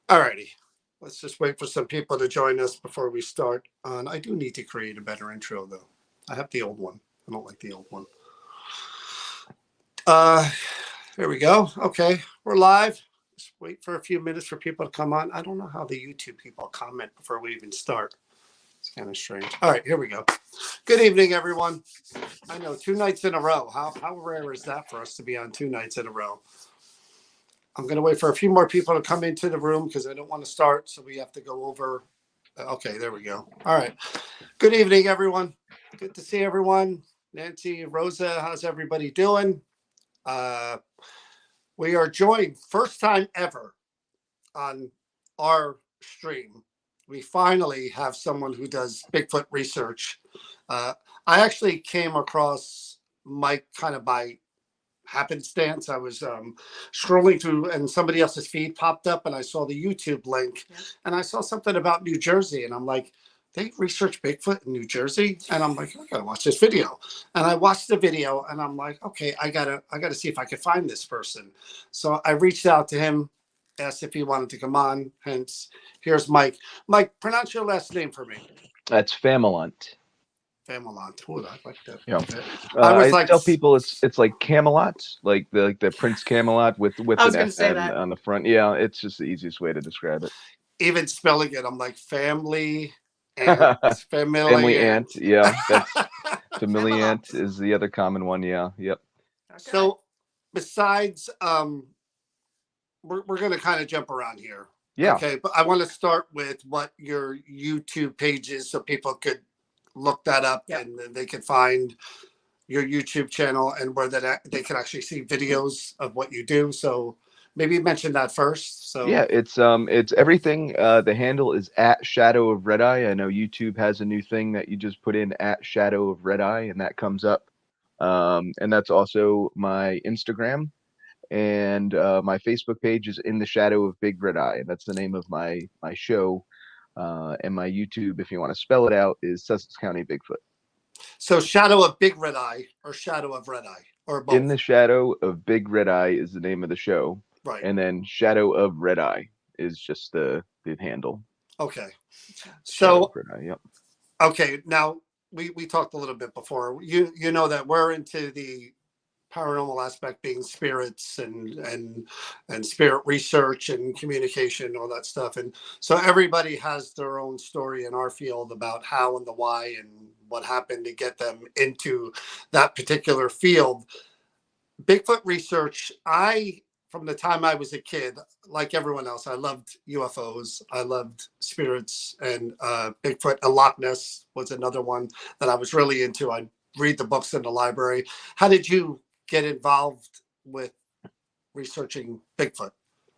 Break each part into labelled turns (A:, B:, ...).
A: Alrighty. Let's just wait for some people to join us before we start. And I do need to create a better intro, though. I have the old one. I don't like the old one. Uh, there we go. Okay, we're live. Just wait for a few minutes for people to come on. I don't know how the YouTube people comment before we even start. It's kind of strange. All right, here we go. Good evening, everyone. I know 2 nights in a row. How rare is that for us to be on 2 nights in a row? I'm going to wait for a few more people to come into the room because I don't want to start. So we have to go over. Okay, there we go. All right. Good evening, everyone. Good to see everyone. Nancy, Rosa, how's everybody doing? Uh, we are joined first time ever on our stream. We finally have someone who does Bigfoot research. Uh, I actually came across Mike kind of by happenstance. I was scrolling through and somebody else's feed popped up and I saw the YouTube link and I saw something about New Jersey and I'm like, they research Bigfoot in New Jersey? And I'm like, I gotta watch this video. And I watched the video and I'm like, okay, I gotta see if I could find this person. So I reached out to him, asked if he wanted to come on. Hence, here's Mike. Mike, pronounce your last name for me.
B: That's Familant.
A: Familant. Oh, I like that.
B: Yeah.
A: Okay. I was
B: I
A: like,
B: tell people it's like Camelot, like the Prince Camelot with
C: I was
B: an
C: going to
B: F
C: say that.
B: on the front. Yeah, it's just the easiest way to describe it.
A: even spelling it, I'm like family ant,
B: Family
A: family
B: ant.
A: ant.
B: Yeah, that's
C: Camelot.
B: familiant is the other common one. Yeah. Yep.
C: Okay.
A: So besides, we're going to kind of jump around here.
B: Yeah.
A: Okay, but I want to start with what your YouTube page is so people could look that up and then they could find your YouTube channel and where that they can actually see videos of what you do. So maybe mention that first. So
B: Yeah, it's everything. The handle is at Shadow of RedEye. I know YouTube has a new thing that you just put in at Shadow of RedEye and that comes up. And that's also my Instagram and my Facebook page is In the Shadow of Big Red Eye, and that's the name of my show. And my YouTube, if you want to spell it out, is Sussex County Bigfoot.
A: So Shadow of Big Red Eye or Shadow of Red Eye or both.
B: In the Shadow of Big Red Eye is the name of the show,
A: right.
B: And then Shadow of Red Eye is just the handle.
A: Okay.
B: Shadow
A: So
B: of Red Eye, yep.
A: Okay, now we talked a little bit before. You know that we're into the paranormal aspect being spirits and spirit research and communication, all that stuff. And so everybody has their own story in our field about how and the why and what happened to get them into that particular field. Bigfoot research, from the time I was a kid, like everyone else, I loved UFOs. I loved spirits and Bigfoot. And Loch Ness was another one that I was really into. I'd read the books in the library. How did you get involved with researching Bigfoot?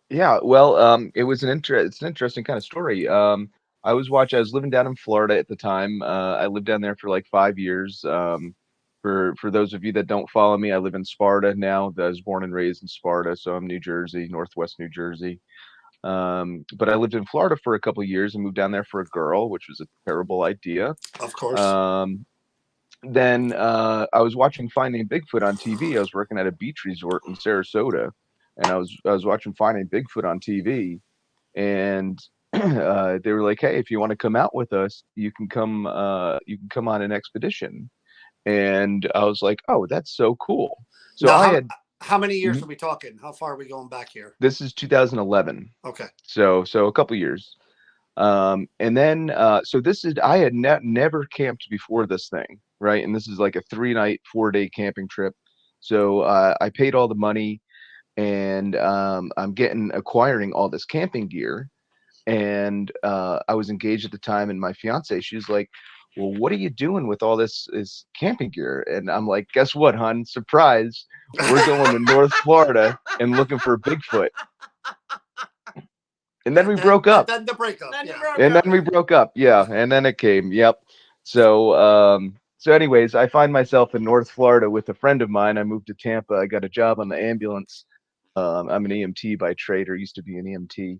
B: Yeah, well, it's an interesting kind of story. I was living down in Florida at the time. I lived down there for like 5 years. For those of you that don't follow me, I live in Sparta now. I was born and raised in Sparta, so I'm New Jersey, Northwest New Jersey. But I lived in Florida for a couple of years and moved down there for a girl, which was a terrible idea.
A: Of course.
B: Then I was watching Finding Bigfoot on TV. I was working at a beach resort in Sarasota, and I was watching Finding Bigfoot on TV, and they were like, "Hey, if you want to come out with us, you can come on an expedition." And I was like, "Oh, that's so cool!" So
A: now, how many years
B: Mhm.
A: are we talking? How far are we going back here?
B: This is 2011.
A: Okay.
B: So a couple years. And then I had never camped before this thing, right? And this is like a 3-night, 4-day camping trip. So I paid all the money, and I'm acquiring all this camping gear. And I was engaged at the time, and my fiance, she was like, "Well, what are you doing with all this camping gear?" And I'm like, "Guess what, hon? Surprise! We're going to North Florida and looking for Bigfoot." And then we broke up.
A: And then the breakup.
B: And then we broke up. Yeah. And then it came. Yep. So anyways, I find myself in North Florida with a friend of mine. I moved to Tampa. I got a job on the ambulance. I'm an EMT by trade, or used to be an EMT.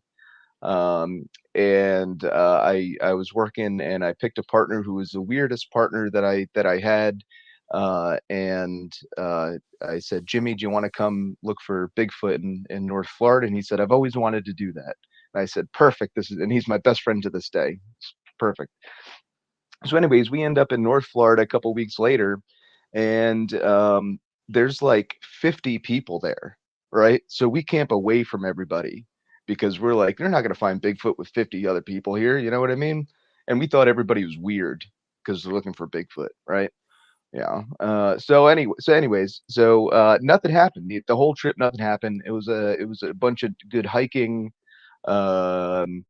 B: And I was working, and I picked a partner who was the weirdest partner that I had. And I said, "Jimmy, do you want to come look for Bigfoot in North Florida?" And he said, "I've always wanted to do that." And I said, perfect. And he's my best friend to this day. It's perfect. So, anyways, we end up in North Florida a couple weeks later, and there's like 50 people there, right? So we camp away from everybody because we're like, they're not going to find Bigfoot with 50 other people here. You know what I mean? And we thought everybody was weird because they're looking for Bigfoot, right? Yeah. So nothing happened. The whole trip, nothing happened. It was a bunch of good hiking. Um,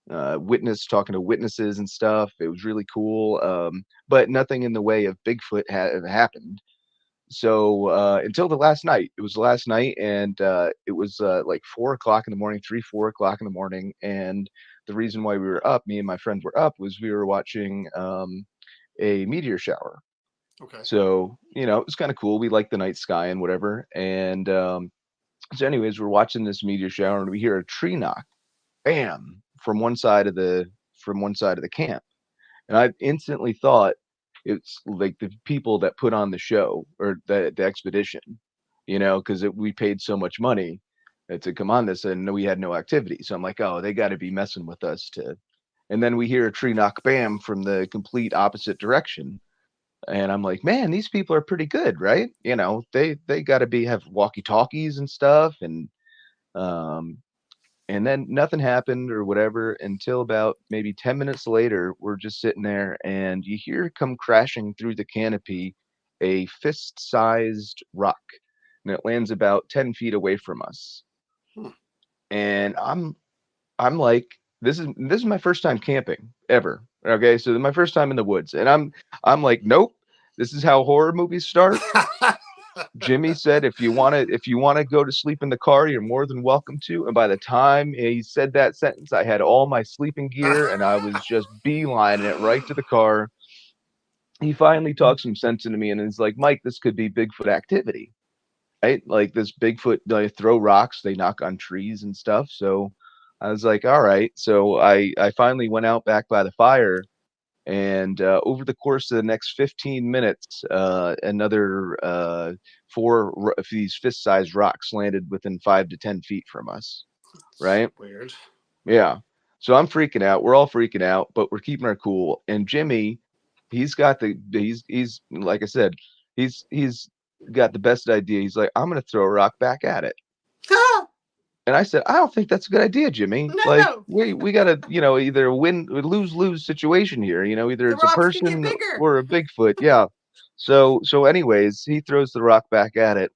B: Witness talking to witnesses and stuff. It was really cool. But nothing in the way of Bigfoot happened. So until the last night, it was the last night, and it was like 4 o'clock in the morning, 3, 4 o'clock in the morning. And the reason why we were up, me and my friend were up, was we were watching a meteor shower.
A: Okay.
B: So it was kind of cool. We liked the night sky and whatever. And so, anyways, we're watching this meteor shower, and we hear a tree knock, bam, from one side of the camp. And I instantly thought it's like the people that put on the show or the expedition, because we paid so much money to come on this, and we had no activity. So I'm like, oh, they got to be messing with us to. And then we hear a tree knock, bam, from the complete opposite direction. And I'm like, man, these people are pretty good, right? They got to be have walkie talkies and stuff, um, and then nothing happened or whatever until about maybe 10 minutes later. We're just sitting there, and you hear come crashing through the canopy a fist-sized rock, and it lands about 10 feet away from us.
A: Hmm.
B: And I'm like, this is my first time camping ever. Okay, so my first time in the woods, and I'm like, nope, this is how horror movies start. Jimmy said, if you want to go to sleep in the car, you're more than welcome to. And by the time he said that sentence, I had all my sleeping gear, and I was just beelining it right to the car. He finally talked some sense into me, and he's like, Mike, this could be Bigfoot activity, right? Like this Bigfoot, they throw rocks, they knock on trees and stuff. So I was like, all right. So I finally went out back by the fire, and over the course of the next 15 minutes, another of these fist-sized rocks landed within 5 to 10 feet from us.
A: It's
B: Right?
A: weird.
B: Yeah. So I'm freaking out. We're all freaking out, but we're keeping our cool. And Jimmy, he's like I said, he's got the best idea. He's like, I'm gonna throw a rock back at it. And I said, I don't think that's a good idea, Jimmy. Like,
C: No,
B: we gotta, either win or lose situation here. Either
C: the
B: it's a
C: rocks could get
B: person
C: bigger.
B: or a Bigfoot. Yeah. So anyways, he throws the rock back at it,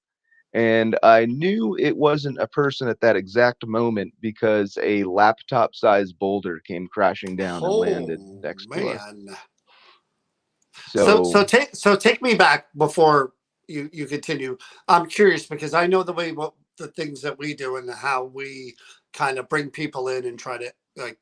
B: and I knew it wasn't a person at that exact moment because a laptop-sized boulder came crashing down and landed
A: Oh
B: next to us.
A: man. So
B: So
A: so take me back before you continue. I'm curious because I know the way what the things that we do and how we kind of bring people in and try to like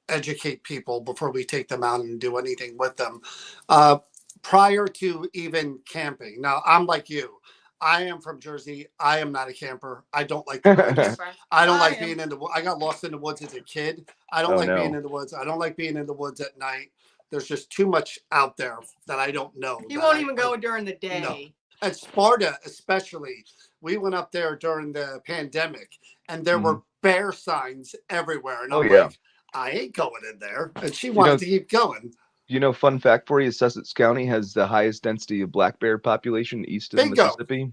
A: educate people before we take them out and do anything with them. Uh, Prior to even camping. Now I'm like you. I am from Jersey. I am not a camper. I don't like the
C: I'm a
A: woods.
C: camper.
A: I don't
C: I
A: like
C: am.
A: being in the. I got lost in the woods as a kid. I don't
B: oh
A: like being
B: no.
A: in the woods. I don't like being in the woods at night. There's just too much out there that I don't know.
C: You
A: That
C: won't
A: I
C: even
A: like.
C: go during the
A: No.
C: day.
A: At Sparta, especially, we went up there during the pandemic, and there
B: Mhm.
A: were bear signs everywhere. And
B: Oh
A: I'm
B: yeah.
A: like, I ain't going in there. And she
B: You
A: wanted
B: know,
A: to keep going.
B: fun fact for you, Sussex County has the highest density of black bear population east of the
A: Bingo.
B: Mississippi.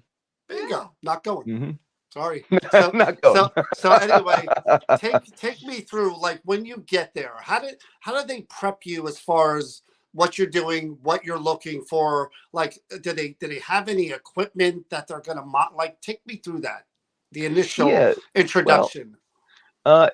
C: Yeah.
A: Bingo. Not going.
B: Hmm.
A: Sorry. So
B: Not going.
A: so anyway, take me through like when you get there. How did they prep you as far as what you're doing, what you're looking for? Like, do they have any equipment that they're gonna like? Take me through that, the initial
B: Yeah. Well,
A: introduction.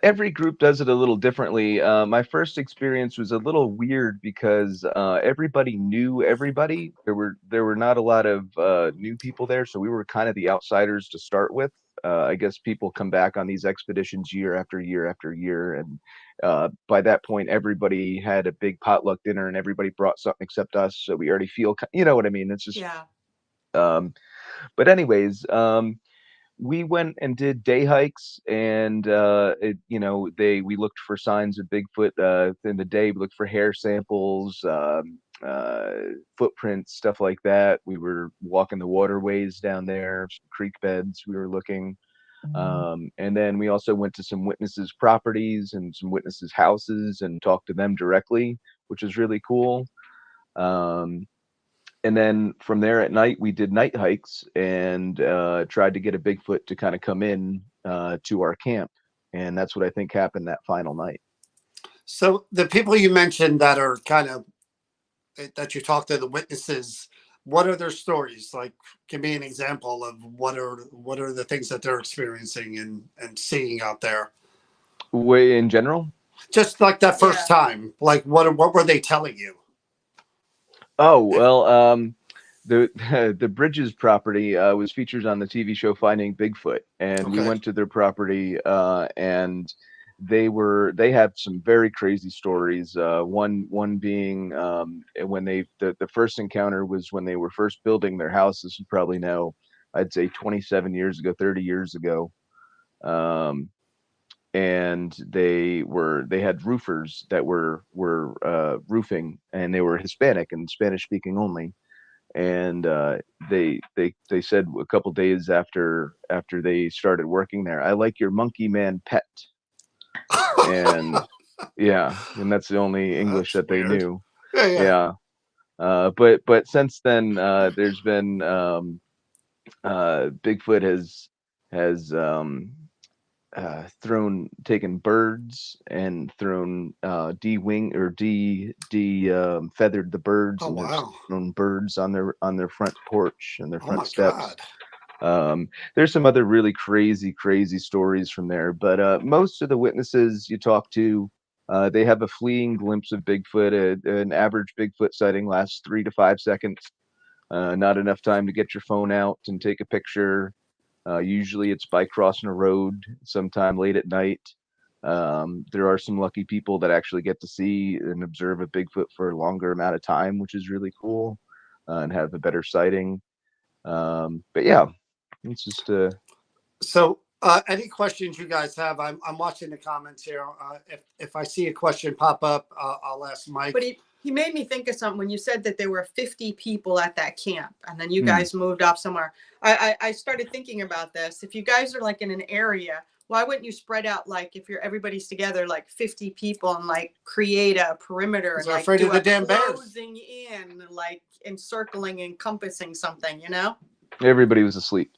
B: every group does it a little differently. My first experience was a little weird because everybody knew everybody. There were not a lot of new people there, so we were kind of the outsiders to start with. I guess people come back on these expeditions year after year after year, and by that point, everybody had a big potluck dinner, and everybody brought something except us. So we already feel, you know what I mean? It's just,
C: Yeah.
B: um, but anyways, we went and did day hikes, and we looked for signs of Bigfoot. In the day, we looked for hair samples, footprints, stuff like that. We were walking the waterways down there, some creek beds we were looking. And then we also went to some witnesses' properties and some witnesses' houses and talked to them directly, which was really cool. Um, and then from there at night, we did night hikes and tried to get a Bigfoot to kind of come in to our camp. And that's what I think happened that final night.
A: So the people you mentioned that are kind of that you talk to, the witnesses, what are their stories? Like, give me an example of what are the things that they're experiencing and seeing out there.
B: Way in general?
A: Just like that first time, like what were they telling you?
B: Oh, well, the the Bridges property was featured on the TV show Finding Bigfoot, and we
A: Okay.
B: went to their property, and they had some very crazy stories. One being when the first encounter was when they were first building their house. This is probably now, I'd say 27 years ago, 30 years ago. Um, and they had roofers that were roofing, and they were Hispanic and Spanish speaking only. And they said a couple days after they started working there, "I like your monkey man pet." And yeah, and that's the only English
A: That's
B: that they
A: weird.
B: knew.
A: Yeah, yeah.
B: Yeah. But since then, there's been Bigfoot has taken birds and thrown de-wing or de feathered the birds,
A: Oh
B: and has
A: wow.
B: thrown birds on their front porch and their
A: Oh
B: front
A: my
B: steps.
A: God.
B: There's some other really crazy stories from there, but most of the witnesses you talk to, they have a fleeting glimpse of Bigfoot. An average Bigfoot sighting lasts 3 to 5 seconds. Not enough time to get your phone out and take a picture. Usually it's by crossing a road sometime late at night. There are some lucky people that actually get to see and observe a Bigfoot for a longer amount of time, which is really cool, and have a better sighting. But yeah, it's just
A: So, any questions you guys have? I'm watching the comments here. If I see a question pop up, I'll ask Mike.
C: But he made me think of something when you said that there were 50 people at that camp, and then you
B: Hmm.
C: guys moved off somewhere. I started thinking about this. If you guys are like in an area, why wouldn't you spread out, like if everybody's together, like 50 people, and like create a perimeter and
A: They're
C: like
A: afraid
C: do
A: of the
C: a
A: damn bears.
C: closing in, like encircling, encompassing something, you know?
B: everybody was asleep.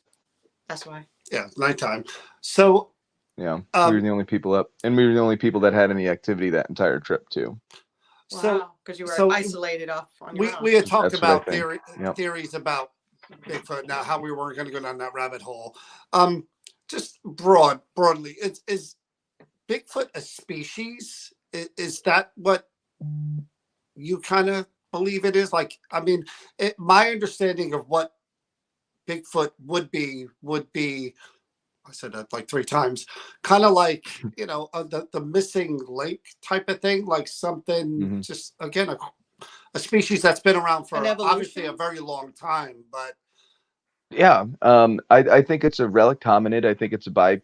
C: That's why.
A: Yeah, nighttime. So,
B: Yeah, we were the only people up, and we were the only people that had any activity that entire trip too.
C: Wow, because you were
A: so
C: isolated off on your own.
A: we had talked
B: That's what I
A: about
B: think. Yep.
A: theories about Bigfoot. Now, how we weren't going to go down that rabbit hole. Just broadly, is Bigfoot a species? Is that what you kind of believe it is? Like, I mean, my understanding of what Bigfoot would be, I said that like 3 times, kind of like, the missing link type of thing, like something, just again, a species that's been around for obviously a very long time, but
B: yeah, I think it's a relic hominid. I think it's a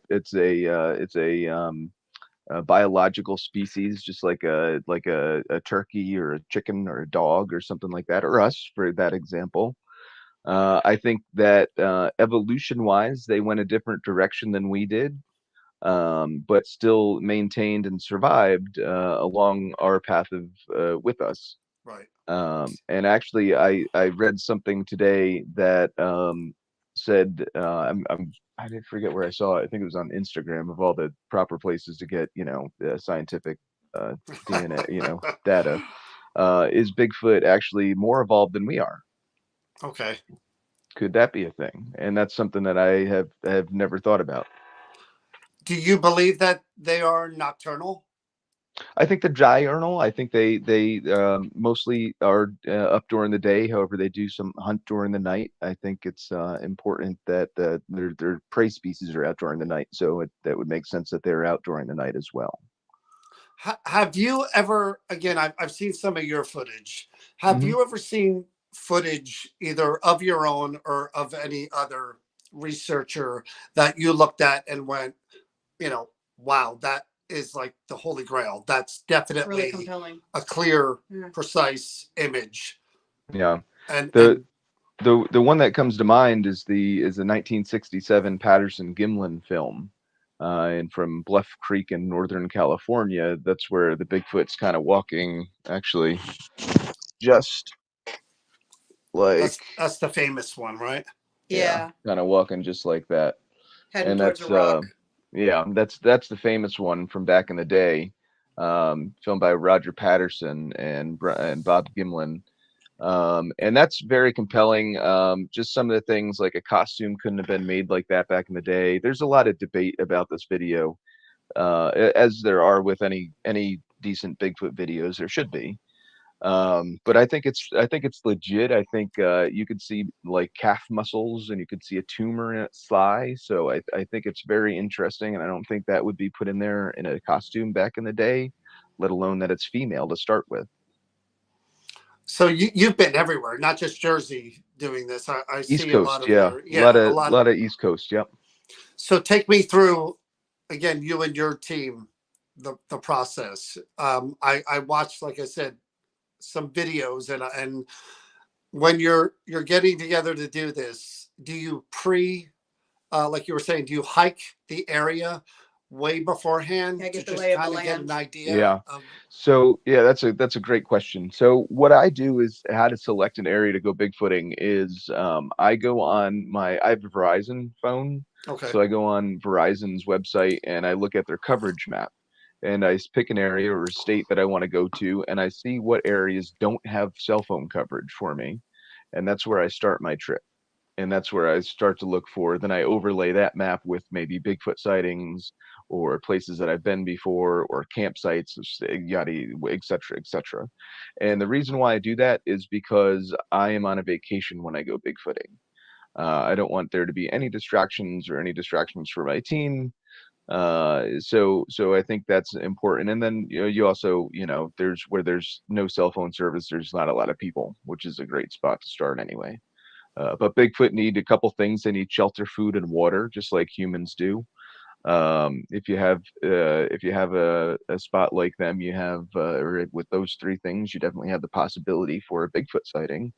B: biological species, just like a turkey or a chicken or a dog or something like that, or us for that example. I think that evolution-wise, they went a different direction than we did, but still maintained and survived along our path of with us.
A: right.
B: And actually, I read something today that said I didn't forget where I saw it. I think it was on Instagram, of all the proper places to get the scientific DNA data. Is Bigfoot actually more evolved than we are?
A: Okay.
B: Could that be a thing? And that's something that I have never thought about.
A: Do you believe that they are nocturnal?
B: I think they're diurnal. I think they mostly are up during the day. However, they do some hunt during the night. I think it's important that their prey species are out during the night. So that would make sense that they're out during the night as well.
A: Have you ever, again, I've seen some of your footage. Have
B: Mhm.
A: you ever seen footage either of your own or of any other researcher that you looked at and went, wow, that is like the holy grail. That's definitely
C: Really compelling.
A: a clear, precise image.
B: Yeah.
A: And
B: The The one that comes to mind is the 1967 Patterson Gimlin film, and from Bluff Creek in Northern California. That's where the Bigfoot's kind of walking, actually, just like,
A: That's the famous one, right?
C: Yeah.
B: kind of walking just like that.
C: Heading
B: And
C: towards a
B: that's
C: rock.
B: yeah, that's the famous one from back in the day, filmed by Roger Patterson and Bob Gimlin. And that's very compelling. Just some of the things, like a costume couldn't have been made like that back in the day. There's a lot of debate about this video, as there are with any decent Bigfoot videos. There should be. But I think it's legit. I think you could see like calf muscles, and you could see a tumor in its thigh. So I think it's very interesting, and I don't think that would be put in there in a costume back in the day, let alone that it's female to start with.
A: So you've been everywhere, not just Jersey, doing this. I
B: East
A: see a lot
B: Coast,
A: of
B: yeah,
A: your
B: a lot
A: a
B: of
A: lot.
B: lot of East Coast, yep.
A: So take me through again, you and your team, the process. I watched, like I said, some videos, and when you're getting together to do this, do you like you were saying, do you hike the area way beforehand
C: Yeah,
A: to
C: get the
A: just
C: lay of the
A: kind of get an
C: land.
A: idea
B: Yeah.
A: of?
B: So yeah, that's a great question. So what I do is how to select an area to go bigfooting is, I go on I have a Verizon phone,
A: Okay.
B: so I go on Verizon's website and I look at their coverage map, and pick an area or a state that I want to go to, and I see what areas don't have cell phone coverage for me, and that's where I start my trip. And that's where I start to look for. Then I overlay that map with maybe Bigfoot sightings or places that I've been before or campsites, yada, et cetera, et cetera. And the reason why I do that is because I am on a vacation when I go Bigfooting. I don't want there to be any distractions or any distractions for my team. So I think that's important. And then you also, there's where there's no cell phone service, there's not a lot of people, which is a great spot to start anyway. But Bigfoot need a couple things. They need shelter, food, and water, just like humans do. If you have a spot like them, you have or with those three things, you definitely have the possibility for a Bigfoot sighting.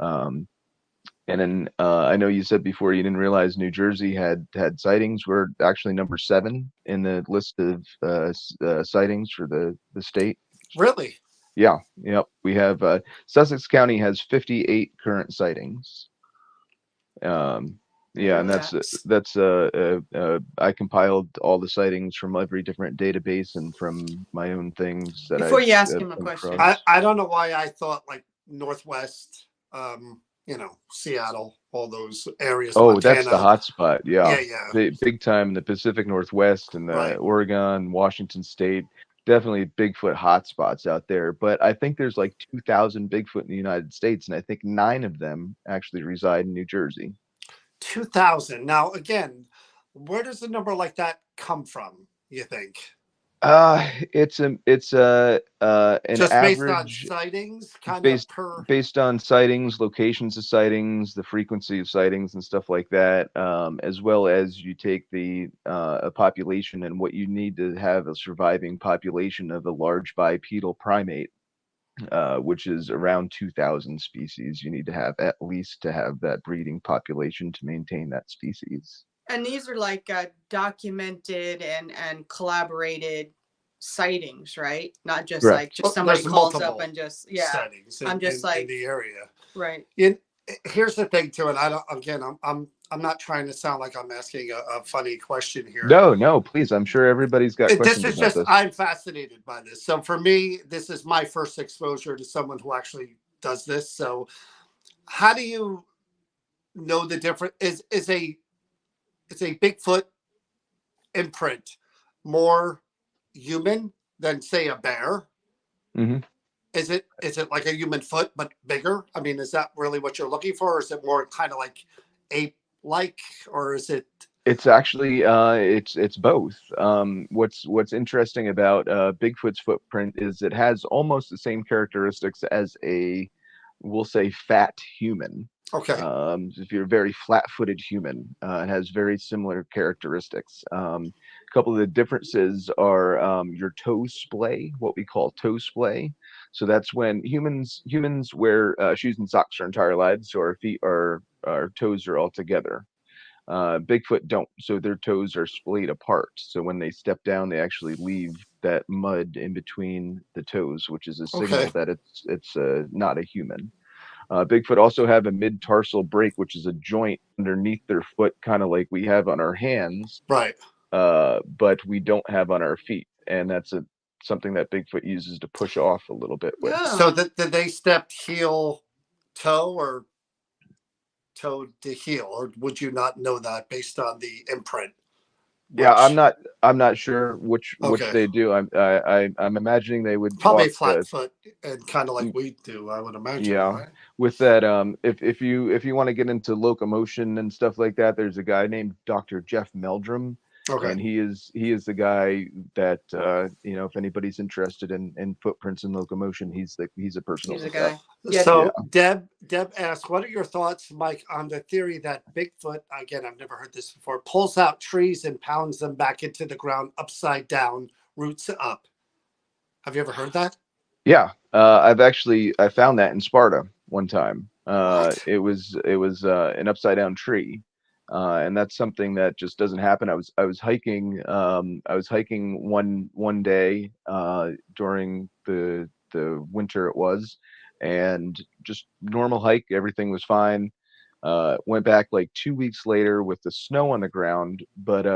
B: Um, and then I know you said before you didn't realize New Jersey had sightings. We're actually number 7 in the list of sightings for the state.
A: Really?
B: Yeah, yep. We have Sussex County has 58 current sightings. Yeah, and
C: Yeah.
B: that's I compiled all the sightings from every different database and from my own things that
C: Before
B: I've
C: you ask him a
B: come
C: question,
B: across.
A: I don't know why I thought like Northwest, Seattle, all those areas,
B: Oh, that's the
A: Montana.
B: hot spot. Yeah,
A: Yeah, yeah,
B: big time in the Pacific Northwest and the
A: right.
B: Oregon, Washington State. Definitely Bigfoot hotspots out there. But I think there's like 2,000 Bigfoot in the United States, and I think 9 of them actually reside in New Jersey.
A: 2000. Now, again, where does a number like that come from, you think?
B: It's an
A: Just based on
B: average.
A: sightings,
B: It's
A: kind of per.
B: based on sightings, locations of sightings, the frequency of sightings, and stuff like that, as well as you take the a population and what you need to have a surviving population of a large bipedal primate, which is around 2,000 species. You need to have at least to have that breeding population to maintain that species.
C: and these are like documented and collaborated sightings, right? Not just like
B: Correct.
C: just somebody
A: There's
C: calls up
A: multiple
C: and just
A: sightings
C: I'm just
A: in
C: like
A: the area.
C: right.
A: Here's the thing too, and I don't. Again, I'm not trying to sound like I'm asking a funny question here.
B: No, no, please. I'm sure everybody's got
A: This
B: questions
A: is
B: about
A: just,
B: this.
A: I'm fascinated by this. So for me, this is my first exposure to someone who actually does this. So how do you know the difference? Is a Bigfoot imprint more human than say a bear?
B: Hmm.
A: Is it like a human foot but bigger? I mean, is that really what you're looking for? Or is it more kind of like ape like, or is it?
B: It's actually it's both. What's interesting about Bigfoot's footprint is it has almost the same characteristics as we'll say, fat human.
A: Okay.
B: If you're a very flat-footed human, it has very similar characteristics. A couple of the differences are your toe splay, what we call toe splay. So that's when humans wear shoes and socks our entire lives, so our toes are all together. Bigfoot don't, so their toes are splayed apart. So when they step down, they actually leave that mud in between the toes, which is a
A: Okay.
B: signal that it's not a human. Bigfoot also have a mid-tarsal break, which is a joint underneath their foot, kind of like we have on our hands,
A: Right.
B: but we don't have on our feet, and that's something that Bigfoot uses to push off a little bit with.
A: So
C: Oh.
A: did they step heel toe or toe to heel, or would you not know that based on the imprint?
B: Yeah,
A: Which
B: I'm not sure which
A: okay,
B: they do. I'm imagining they would
A: probably
B: walk
A: flat foot and kind of like we do, I would imagine,
B: yeah,
A: right?
B: with that if you want to get into locomotion and stuff like that, there's a guy named Dr. Jeff Meldrum,
A: Okay.
B: and he is the guy that if anybody's interested in footprints and locomotion, he's a person to
C: He's a
B: look up.
C: guy. Yeah.
B: Yeah.
A: So Deb asked, "What are your thoughts, Mike, on the theory that Bigfoot, again, I've never heard this before, pulls out trees and pounds them back into the ground upside down, roots up? Have you ever heard that?
B: Yeah, I found that in Sparta one time.
A: What?
B: It was an upside down tree, and that's something that just doesn't happen. I was hiking one day during the winter it was, and just normal hike. Everything was fine. Went back like 2 weeks later with the snow on the ground, but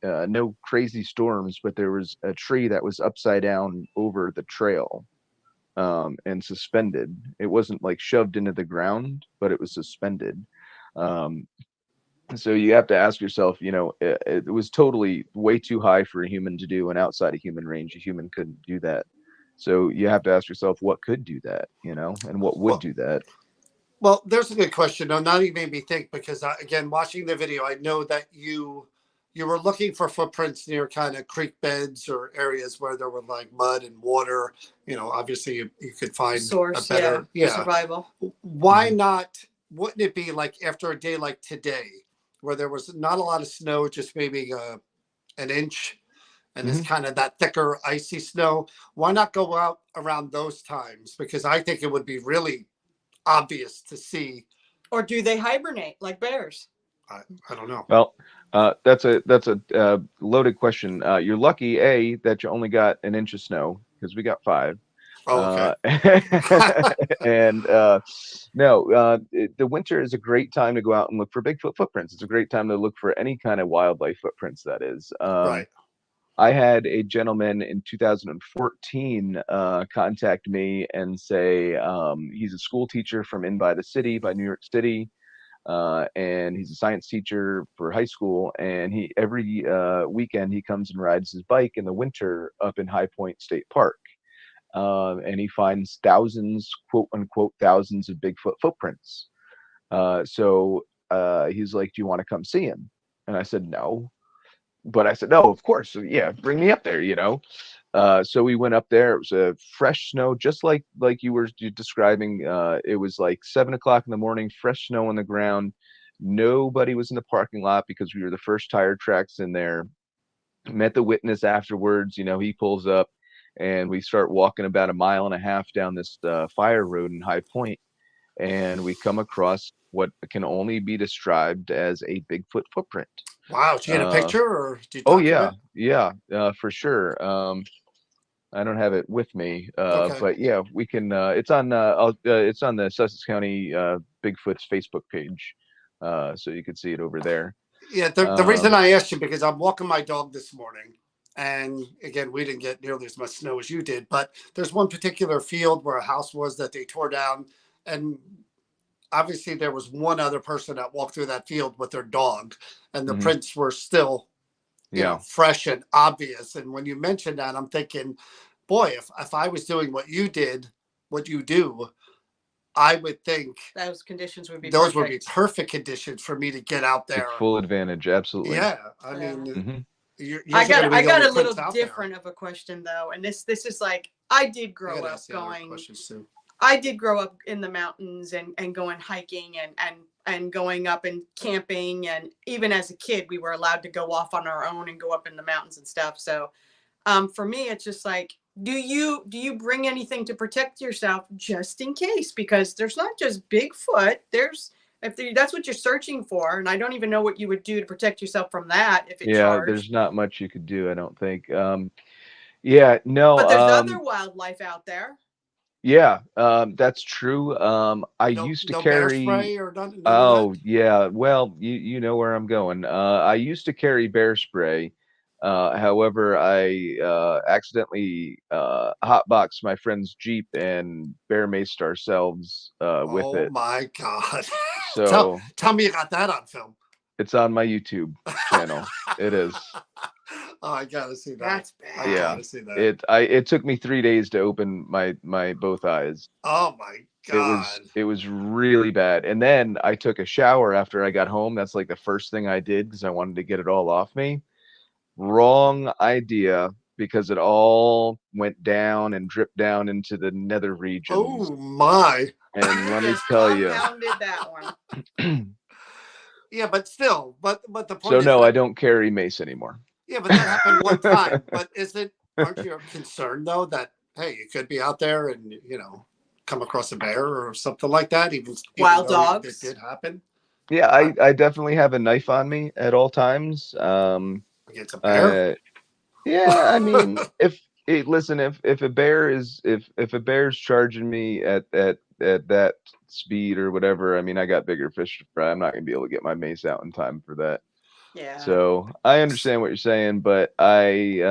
B: no crazy storms. But there was a tree that was upside down over the trail, and suspended. It wasn't like shoved into the ground, but it was suspended. Um, so you have to ask yourself, it was totally way too high for a human to do, and outside of human range, a human couldn't do that. So you have to ask yourself, what could do that, and what would
A: Well,
B: do that?
A: well, there's a good question. No, now you made me think because again, watching the video, I know that you were looking for footprints near kind of creek beds or areas where there were like mud and water. Obviously you could find a
C: Source.
A: better,
C: Yeah. For survival.
A: Why
B: Mhm.
A: not? Wouldn't it be like after a day like today, where there was not a lot of snow, just maybe an inch, and it's
B: Mhm.
A: kind of that thicker, icy snow? Why not go out around those times? Because I think it would be really obvious to see.
C: Or do they hibernate like bears?
A: I don't know.
B: Well, that's a loaded question. You're lucky, A, that you only got an inch of snow because we got five.
A: Oh, okay.
B: And no, the winter is a great time to go out and look for Bigfoot footprints. It's a great time to look for any kind of wildlife footprints, that is.
A: Right.
B: I had a gentleman in 2014 contact me and say he's a school teacher from in by the city, by New York City, and he's a science teacher for high school. And he every weekend he comes and rides his bike in the winter up in High Point State Park, and he finds thousands, quote unquote, thousands of Bigfoot footprints. So he's like, "Do you want to come see him?" And I said, "No." But I said, "No, of course. So, yeah, bring me up there." So we went up there. It was a fresh snow, just like you were describing. It was like 7 o'clock in the morning, fresh snow on the ground. Nobody was in the parking lot because we were the first tire tracks in there. Met the witness afterwards. He pulls up, and we start walking about a mile and a half down this fire road in High Point, and we come across what can only be described as a Bigfoot footprint.
A: Wow. Did you get a
B: Uh,
A: picture or did you
B: Oh yeah,
A: document?
B: yeah, for sure. I don't have it with me,
A: Okay.
B: but yeah, we can. It's on the Sussex County Bigfoot's Facebook page, so you can see it over there.
A: Yeah. The reason
B: Um,
A: I asked you because I'm walking my dog this morning. And again, we didn't get nearly as much snow as you did, but there's one particular field where a house was that they tore down. And obviously there was one other person that walked through that field with their dog, and the
B: mhm,
A: prints were still,
B: yeah,
A: fresh and obvious. And when you mentioned that, I'm thinking, boy, if I was doing what you did, what you do, I would think
C: Those conditions would be
A: those would be
C: perfect.
A: perfect conditions for me to get out
B: take
A: there.
B: full advantage. Absolutely.
A: Yeah, I
C: Yeah.
A: mean,
B: Hmm.
A: yours are going to be
C: I
A: the
C: got
A: only
C: a little
A: prints out there.
C: different of a question though, and this is like I did
A: I
C: grow
A: got to
C: up
A: ask the other
C: going
A: questions too.
C: I did grow up in the mountains and going hiking and going up and camping. And even as a kid, we were allowed to go off on our own and go up in the mountains and stuff. So for me, it's just like, do you bring anything to protect yourself just in case? Because there's not just Bigfoot. There's that's what you're searching for, and I don't even know what you would do to protect yourself from that if it
B: Yeah,
C: charged.
B: there's not much you could do, I don't think. Yeah, no,
C: But there's other wildlife out there.
B: yeah, that's true. I
A: No,
B: used to
A: no bear
B: carry.
A: spray or none of that.
B: Oh yeah, well, you know where I'm going. I used to carry bear spray. However, I accidentally hotboxed my friend's Jeep and bear maced ourselves with
A: Oh
B: it.
A: my God!
B: So
A: tell me you got that on film.
B: it's on my YouTube channel. It is.
A: Oh, I gotta see that.
C: That's
A: I
C: bad.
B: Yeah.
A: gotta see that.
B: It took me 3 days to open my both eyes.
A: Oh my God!
B: It was really bad. And then I took a shower after I got home. That's like the first thing I did because I wanted to get it all off me. Wrong idea because it all went down and dripped down into the nether regions.
A: Oh my!
B: And let me
C: Just
B: tell you.
C: compounded that one.
A: Yeah, but still, but the point
B: So
A: is
B: no,
A: that,
B: I don't carry mace anymore.
A: yeah, but that happened one time. But aren't you concerned though that, hey, you could be out there and come across a bear or something like that, even
C: Wild
A: though
C: dogs.
A: it did happen
B: Yeah, I definitely have a knife on me at all times.
A: against a bear?
B: Yeah, I mean, listen, if a bear is if a bear's charging me at that speed or whatever, I mean, I got bigger fish to fry. I'm not gonna be able to get my mace out in time for that.
C: Yeah.
B: So I understand what you're saying, but I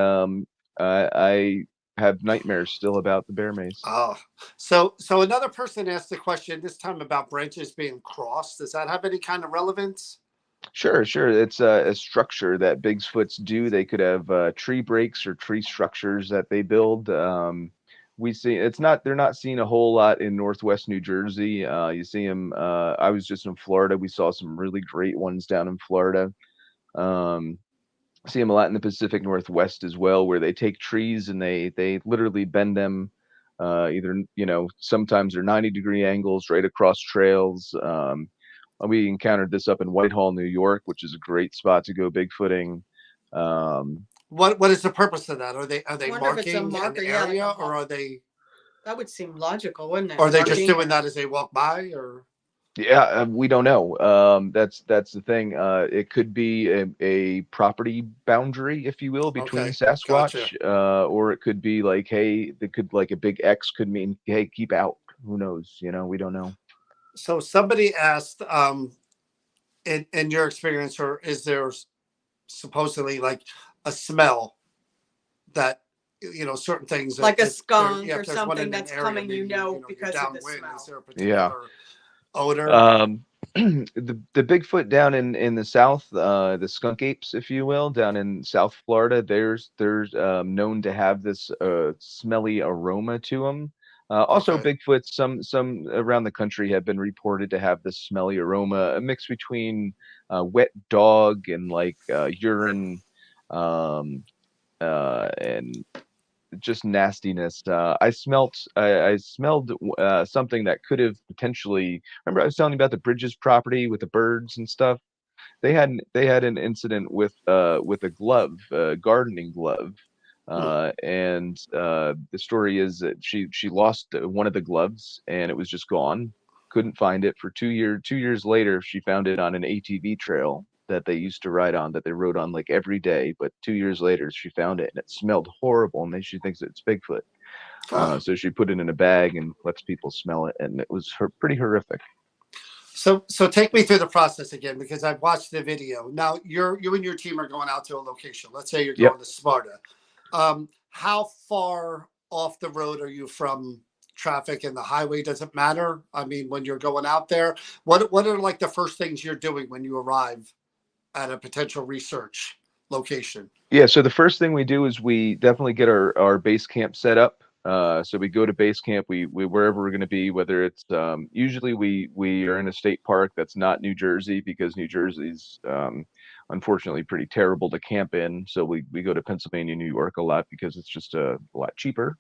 B: have nightmares still about the bear mace.
A: Oh, so another person asked the question this time about branches being crossed. Does that have any kind of relevance?
B: Sure, sure. It's a structure that Bigfoots do. They could have tree breaks or tree structures that they build. We see it's not they're not seen a whole lot in Northwest New Jersey. You see them. I was just in Florida. We saw some really great ones down in Florida. Um, See them a lot in the Pacific Northwest as well, where they take trees and they literally bend them. Either sometimes they're 90-degree angles right across trails. We encountered this up in Whitehall, New York, which is a great spot to go bigfooting.
A: What is the purpose of that? Are they
C: I wonder if it's a
A: marking
C: marker,
A: an
C: yeah, like
A: area,
C: a
A: or are they
C: logical, wouldn't it?
A: are they just
C: Marking.
A: doing that as they walk by, or
B: Yeah, we don't know. That's the thing. It could be a property boundary, if you will, between
A: okay, gotcha.
B: Sasquatch, or it could be like, hey, it could like a big X could mean, hey, keep out. Who knows? We don't know.
A: So somebody asked, in your experience, or is there supposedly like a smell that certain things
C: Like a
A: if
C: skunk or
A: if there's one in
C: something
A: an
C: that's
A: area,
C: coming,
A: maybe you're
C: because of the
A: downwind. Is
C: smell.
A: there a
B: Yeah.
A: particular odor?
B: The Bigfoot down in the south, the skunk apes, if you will, down in South Florida, there's known to have this smelly aroma to them. Also,
A: Okay.
B: Bigfoot, some around the country have been reported to have this smelly aroma, a mix between wet dog and like urine, um, and just nastiness. I smelled something that could have potentially. Remember, I was telling you about the Bridges property with the birds and stuff. They had an incident with a glove, a gardening glove, and the story is that she lost one of the gloves and it was just gone. Couldn't find it for 2 years. 2 years later, she found it on an ATV trail that they used to ride on, that they rode on like every day. But 2 years later, she found it and it smelled horrible, and then she thinks it's Bigfoot.
A: Huh.
B: So she put it in a bag and lets people smell it, and it was pretty horrific.
A: So take me through the process again, because I've watched the video. Now you and your team are going out to a location. Let's say you're
B: Yep.
A: going to Sparta. How far off the road are you from traffic and the highway? Does it matter? I mean, when you're going out there, what are like the first things you're doing when you arrive at a potential research location?
B: Yeah, so the first thing we do is we definitely get our base camp set up. So we go to base camp, we wherever we're going to be, whether it's usually we are in a state park that's not New Jersey, because New Jersey's unfortunately pretty terrible to camp in. So we go to Pennsylvania, New York a lot because it's just a lot cheaper.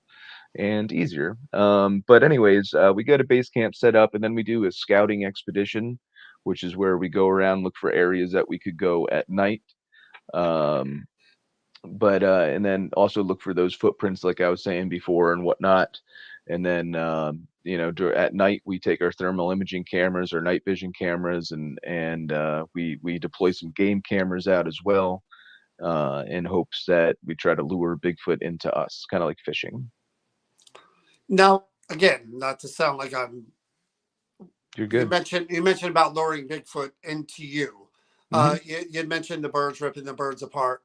B: and easier. But anyways, we get a base camp set up, and then we do a scouting expedition, which is where we go around, look for areas that we could go at night. Um, but and then also look for those footprints, like I was saying before, and whatnot. And then at night we take our thermal imaging cameras or night vision cameras, and we deploy some game cameras out as well, in hopes that we try to lure Bigfoot into us, kind of like fishing.
A: Now, again, not to sound like I'm.
B: You're good.
A: You mentioned about luring Bigfoot into you.
B: Mm-hmm.
A: You mentioned the birds, ripping the birds apart.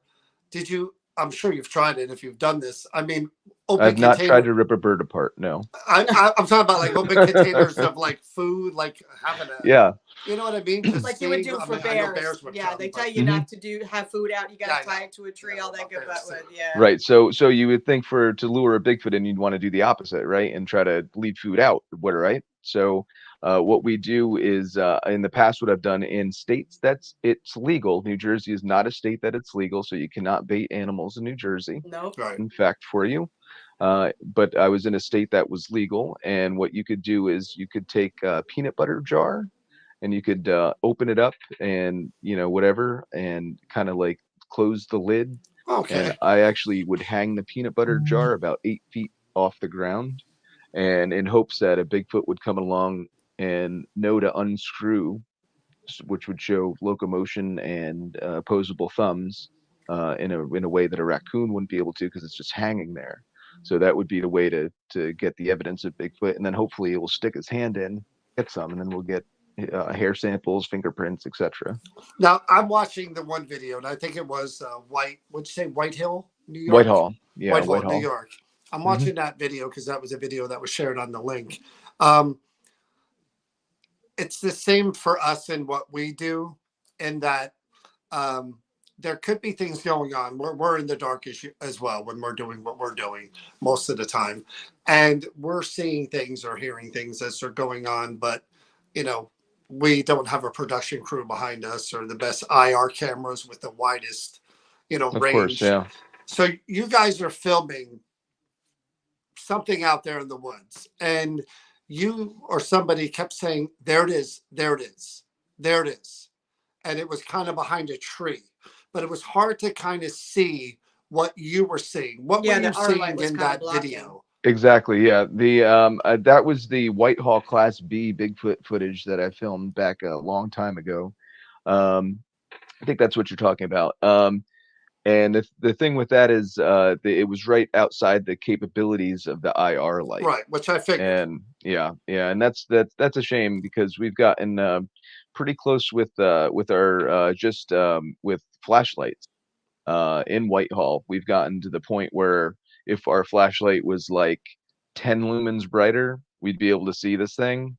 A: Did you? I'm sure you've tried it if you've done this. I mean, open
B: I've not
A: container.
B: tried to rip a bird apart. No.
A: I'm talking about like open containers of like food, like having a.
B: Yeah.
A: You know what I mean? Just
C: Like you would do for bears.
A: would
C: Yeah,
A: come,
C: they tell
A: but-
C: you not to have food out. You got
A: Yeah,
C: to tie it to a tree.
A: Yeah,
C: All that
A: about
C: good
A: bears,
C: butt
A: too.
C: wood. Yeah.
B: Right. So you would think to lure a Bigfoot in, you'd want to do the opposite, right? And try to leave food out, right? So what we do is, in the past, what I've done in states it's legal. New Jersey is not a state that it's legal, so you cannot bait animals in New Jersey.
C: Nope.
A: Right.
B: In fact, for you. But I was in a state that was legal, and what you could do is you could take a peanut butter jar, and you could open it up, and whatever, and kind of like close the lid.
A: Okay.
B: And I actually would hang the peanut butter jar about 8 feet off the ground, and in hopes that a Bigfoot would come along and know to unscrew, which would show locomotion and opposable thumbs, in a way that a raccoon wouldn't be able to, because it's just hanging there. So that would be the way to get the evidence of Bigfoot, and then hopefully it will stick his hand in, get some, and then we'll get hair samples, fingerprints, etc.
A: Now I'm watching the one video, and I think it was What'd you say, Whitehill, New York?
B: Whitehall, yeah,
A: Whitehall, New York. I'm watching that video because that was a video that was shared on the link. It's the same for us in what we do, in that there could be things going on. We're in the dark as well when we're doing what we're doing most of the time, and we're seeing things or hearing things as they're going on. But we don't have a production crew behind us or the best IR cameras with the widest,
B: of
A: range.
B: course, yeah.
A: So you guys are filming something out there in the woods, and you or somebody kept saying, "There it is, there it is, there it is," and it was kind of behind a tree, but it was hard to kind of see what you were seeing. What were you seeing in that video?
B: Exactly. Yeah. The that was the Whitehall Class B Bigfoot footage that I filmed back a long time ago. I think that's what you're talking about. And the thing with that is, it was right outside the capabilities of the IR light.
A: Right, which I figured.
B: And yeah, and that's a shame, because we've gotten pretty close with our with flashlights in Whitehall. We've gotten to the point where if our flashlight was like 10 lumens brighter, we'd be able to see this thing,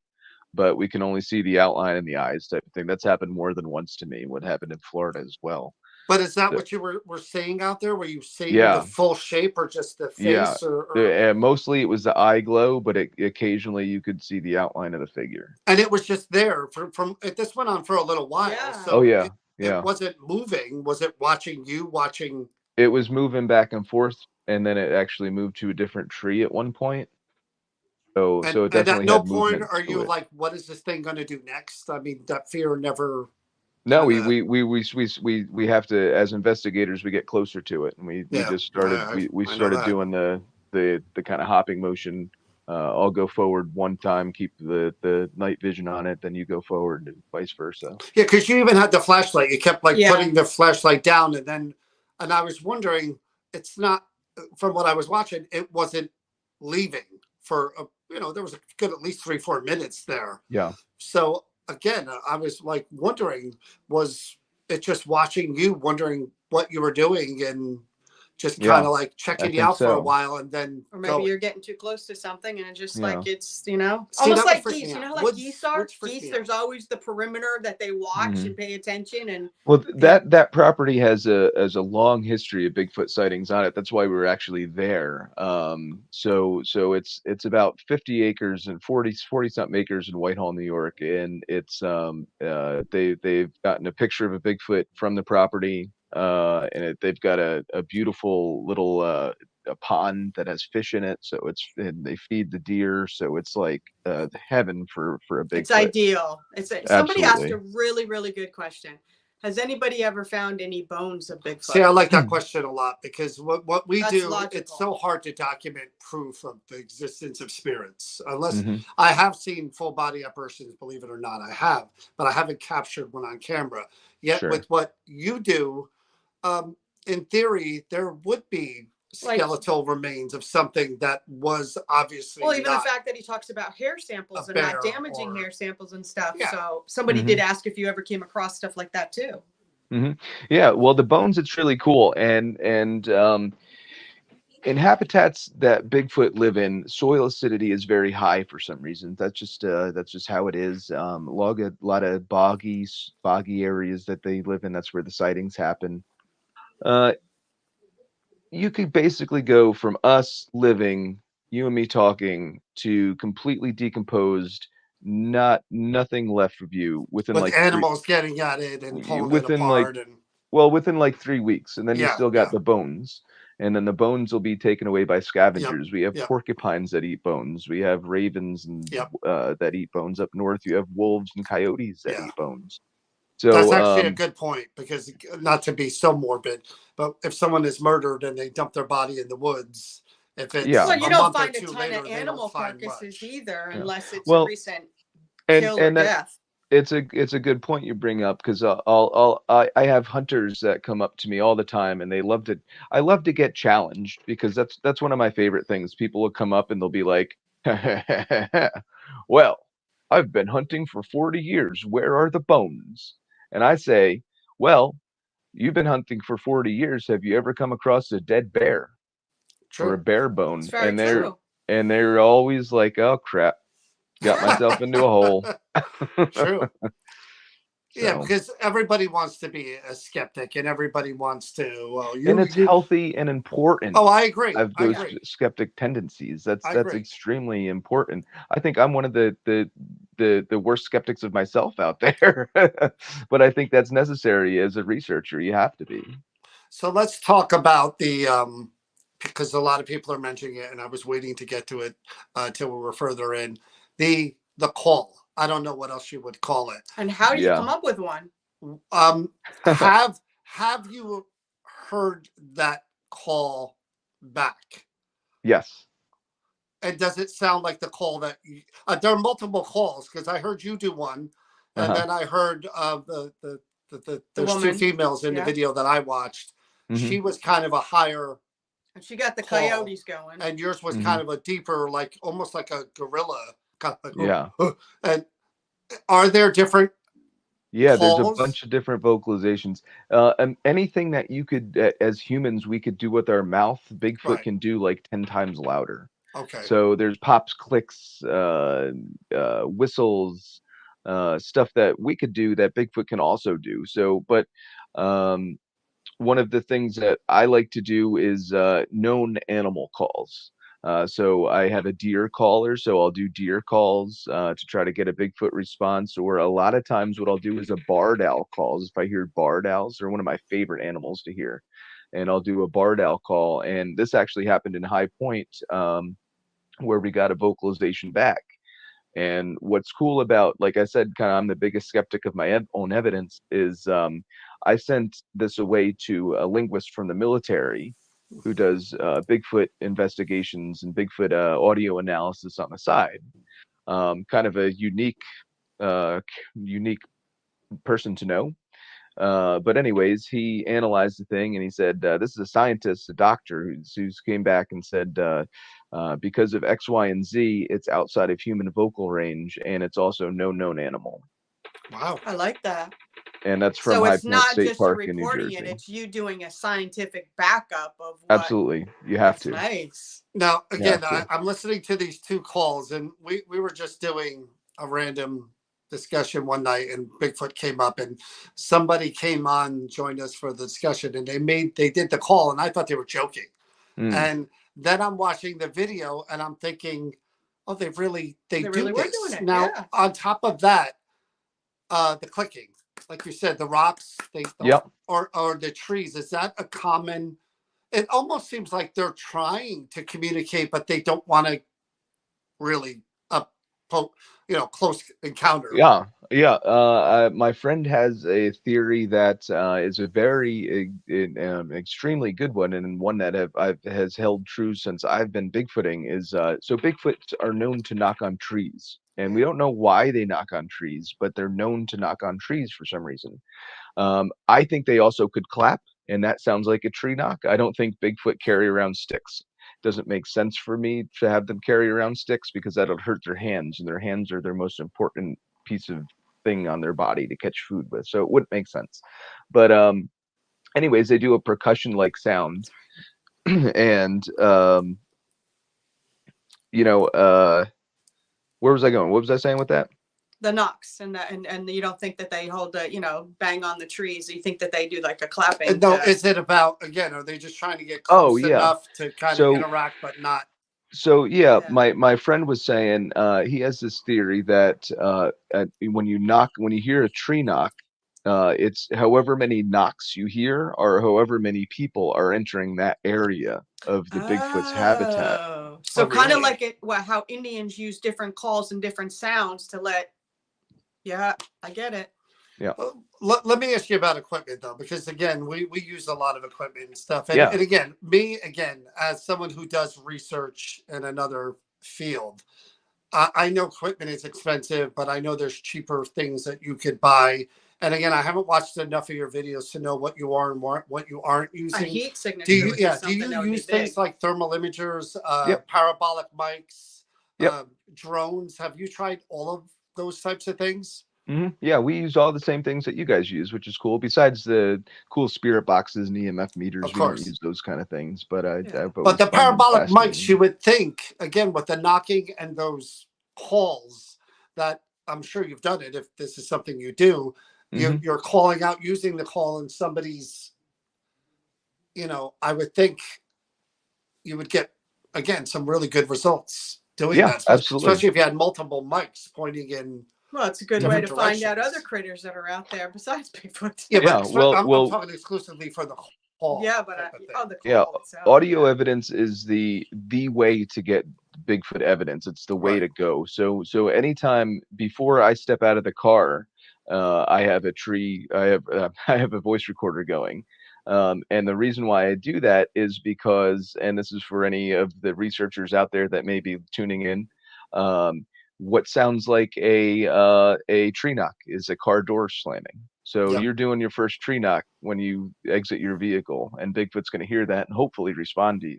B: but we can only see the outline and the eyes type of thing. That's happened more than once to me. What happened in Florida as well.
A: But is that what you were seeing out there? Were you seeing
B: Yeah.
A: the full shape or just the face?
B: Yeah. Mostly it was the eye glow, but occasionally you could see the outline of the figure.
A: And it was just there from this went on for a little while.
C: Yeah.
A: So
B: yeah.
A: It wasn't moving. Was it watching you watching?
B: It was moving back and forth, and then it actually moved to a different tree at one point. So it definitely
A: at no
B: had
A: point
B: movement
A: are
B: to
A: you
B: it.
A: like, what is this thing going to do next? I mean, that fear never.
B: No,
A: kinda-
B: we have to, as investigators, we get closer to it, and we just started we
A: I know
B: started
A: that.
B: doing the kind of hopping motion. I'll go forward one time, keep the night vision on it, then you go forward, and vice versa.
A: Yeah, because you even had the flashlight. You kept
C: Yeah.
A: putting the flashlight down, and I was wondering, it's not, from what I was watching, it wasn't leaving for there was a good at least 3-4 minutes there.
B: Yeah.
A: So again, I was like wondering, was it just watching you, wondering what you were doing, and just kind of like checking you out for a while, and then
C: Or maybe you're getting too close to something, and it's just like it's almost like geese. You know how like geese are? Geese, there's always the perimeter that they watch and pay attention. And
B: well, that property has a long history of Bigfoot sightings on it. That's why we were actually there. So it's about 50 acres and 40 something acres in Whitehall, New York, and it's they've gotten a picture of a Bigfoot from the property. And they've got a beautiful little a pond that has fish in it, so and they feed the deer, so it's like heaven for a
C: It's
B: Bigfoot.
C: ideal. Somebody asked
B: Absolutely.
C: a really, really good question. Has anybody ever found any bones of Bigfoot?
A: See, I like that question a lot because what we
C: That's
A: do,
C: logical.
A: it's so hard to document proof of the existence of spirits. Unless
B: Hmm.
A: I have seen full body apparitions, believe it or not, I have, but I haven't captured one on camera. Yet
B: Sure.
A: with what you do, in theory, there would be skeletal remains of something that was obviously
C: well, even the
A: not
C: fact that he talks about hair samples
A: a
C: and not
A: bear
C: damaging
A: or-
C: hair samples and stuff.
A: Yeah.
C: So somebody
B: Mhm.
C: did ask if you ever came across stuff like that too.
B: Yeah, well, the bones, it's really cool, and in habitats that Bigfoot live in, soil acidity is very high for some reason. That's just how it is. A lot of boggy areas that they live in. That's where the sightings happen. Uh, you could basically go from us living, you and me talking, to completely decomposed, nothing left of you within
A: with
B: like
A: animals getting at it and pulling it
B: within like
A: apart and
B: within like 3 weeks, and then you still got the bones, and then the bones will be taken away by scavengers. We have porcupines that eat bones. We have ravens and that eat bones up north. You have wolves and coyotes that eat bones. So
A: that's actually a good point, because not to be so morbid, but if someone is murdered and they dump their body in the woods, if it's
C: well, you
A: a
C: don't
A: month
C: find
A: or
C: a
A: two
C: ton
A: later,
C: of
A: they
C: animal
A: don't find
C: carcasses
A: much.
C: either, unless it's a
B: well,
C: recent
B: and
C: kill or death.
B: it's a good point you bring up, because I have hunters that come up to me all the time, and I love to get challenged, because that's one of my favorite things. People will come up and they'll be like, well, I've been hunting for 40 years. Where are the bones? And I say, well, you've been hunting for 40 years. Have you ever come across a dead bear or a bear bone?
C: It's very true.
B: And they're always like, oh crap, got myself into a hole.
A: True. Yeah,
B: So,
A: because everybody wants to be a skeptic, and everybody wants to. Well,
B: and it's healthy and important.
A: Oh, I agree.
B: Of
A: I
B: those
A: agree.
B: skeptic tendencies. That's
A: I agree.
B: extremely important. I think I'm one of the worst skeptics of myself out there, but I think that's necessary as a researcher. You have to be.
A: So let's talk about the because a lot of people are mentioning it, and I was waiting to get to it till we were further in the call. I don't know what else you would call it.
C: And how do you come up with one?
A: Have you heard that call back?
B: Yes.
A: And does it sound like the call that there are multiple calls? Because I heard you do one, and then I heard there's two females in the video that I watched. She was kind of a higher,
C: and she got the
A: call,
C: coyotes going,
A: and yours was kind of a deeper, like almost like a gorilla. Kind of
B: like,
A: And are there different?
B: Yeah,
A: calls?
B: there's a bunch of different vocalizations. And anything that you could, as humans, we could do with our mouth, Bigfoot can do like 10 times louder.
A: Okay.
B: So there's pops, clicks, whistles, stuff that we could do that Bigfoot can also do. So, but one of the things that I like to do is known animal calls. So I have a deer caller, so I'll do deer calls to try to get a Bigfoot response. Or a lot of times what I'll do is a barred owl calls. If I hear barred owls, they're one of my favorite animals to hear. And I'll do a barred owl call. And this actually happened in High Point, where we got a vocalization back. And what's cool about, like I said, kind of I'm the biggest skeptic of my own evidence, is I sent this away to a linguist from the military who does Bigfoot investigations and Bigfoot audio analysis on the side. Kind of a unique person to know. But anyways, he analyzed the thing and he said, this is a scientist, a doctor who's came back and said, because of X, Y, and Z, it's outside of human vocal range, and it's also no known animal.
A: Wow.
C: I like that.
B: And that's from
C: so
B: High
C: it's
B: Point
C: not
B: State
C: just
B: Park
C: you
B: in New
C: reporting
B: Jersey.
C: it, it's you doing a scientific backup of what.
B: Absolutely. You have to.
C: Nice.
A: Now, again, I'm listening to these two calls, and we were just doing a random discussion one night, and Bigfoot came up, and somebody came on, joined us for the discussion, and they did the call, and I thought they were joking. And then I'm watching the video and I'm thinking, oh, they really do
C: were
A: this.
C: doing it.
A: Now, on top of that, the clicking, like you said, the rocks, or the trees, is that a common, it almost seems like they're trying to communicate, but they don't want to really close encounter.
B: Yeah, yeah. My friend has a theory that is a very extremely good one, and one that has held true since I've been Bigfooting. Is so Bigfoots are known to knock on trees, and we don't know why they knock on trees, but they're known to knock on trees for some reason. I think they also could clap, and that sounds like a tree knock. I don't think Bigfoot carry around sticks. Doesn't make sense for me to have them carry around sticks because that'll hurt their hands, and their hands are their most important piece of thing on their body to catch food with. So it wouldn't make sense. But anyways, they do a percussion-like sound, and where was I going? What was I saying with that?
C: The knocks and you don't think that they hold bang on the trees. You think that they do like a clapping.
A: No, is it about, again, are they just trying to get close enough to kind of interact but not?
B: So yeah, my friend was saying he has this theory that when you hear a tree knock, it's however many knocks you hear or however many people are entering that area of the Bigfoot's habitat.
C: So kind of like how Indians use different calls and different sounds to let. Yeah, I get it.
B: Yeah.
A: Let me ask you about equipment though, because again, we use a lot of equipment and stuff. And, and again, as someone who does research in another field, I know equipment is expensive, but I know there's cheaper things that you could buy. And again, I haven't watched enough of your videos to know what you are and what you aren't using.
C: A heat signature.
A: Do you use things like thermal imagers, parabolic mics, drones? Have you tried all of those types of things?
B: Yeah, we use all the same things that you guys use, which is cool. Besides the cool spirit boxes and EMF meters, we don't use those kind of things. But
A: but the parabolic mics, you would think, again, with the knocking and those calls, that I'm sure you've done it. If this is something you do, you're calling out using the call in somebody's. I would think you would get again some really good results doing that,
B: absolutely.
A: Especially if you had multiple mics pointing in.
C: Well, it's a good way to find out other critters that are out there besides Bigfoot.
A: I'm talking exclusively for the call.
C: Yeah, but the call itself,
B: audio evidence is the way to get Bigfoot evidence. It's the way to go. So anytime before I step out of the car, I have I have a voice recorder going. And the reason why I do that is because, and this is for any of the researchers out there that may be tuning in, what sounds like a tree knock is a car door slamming. So you're doing your first tree knock when you exit your vehicle, and Bigfoot's going to hear that and hopefully respond to you.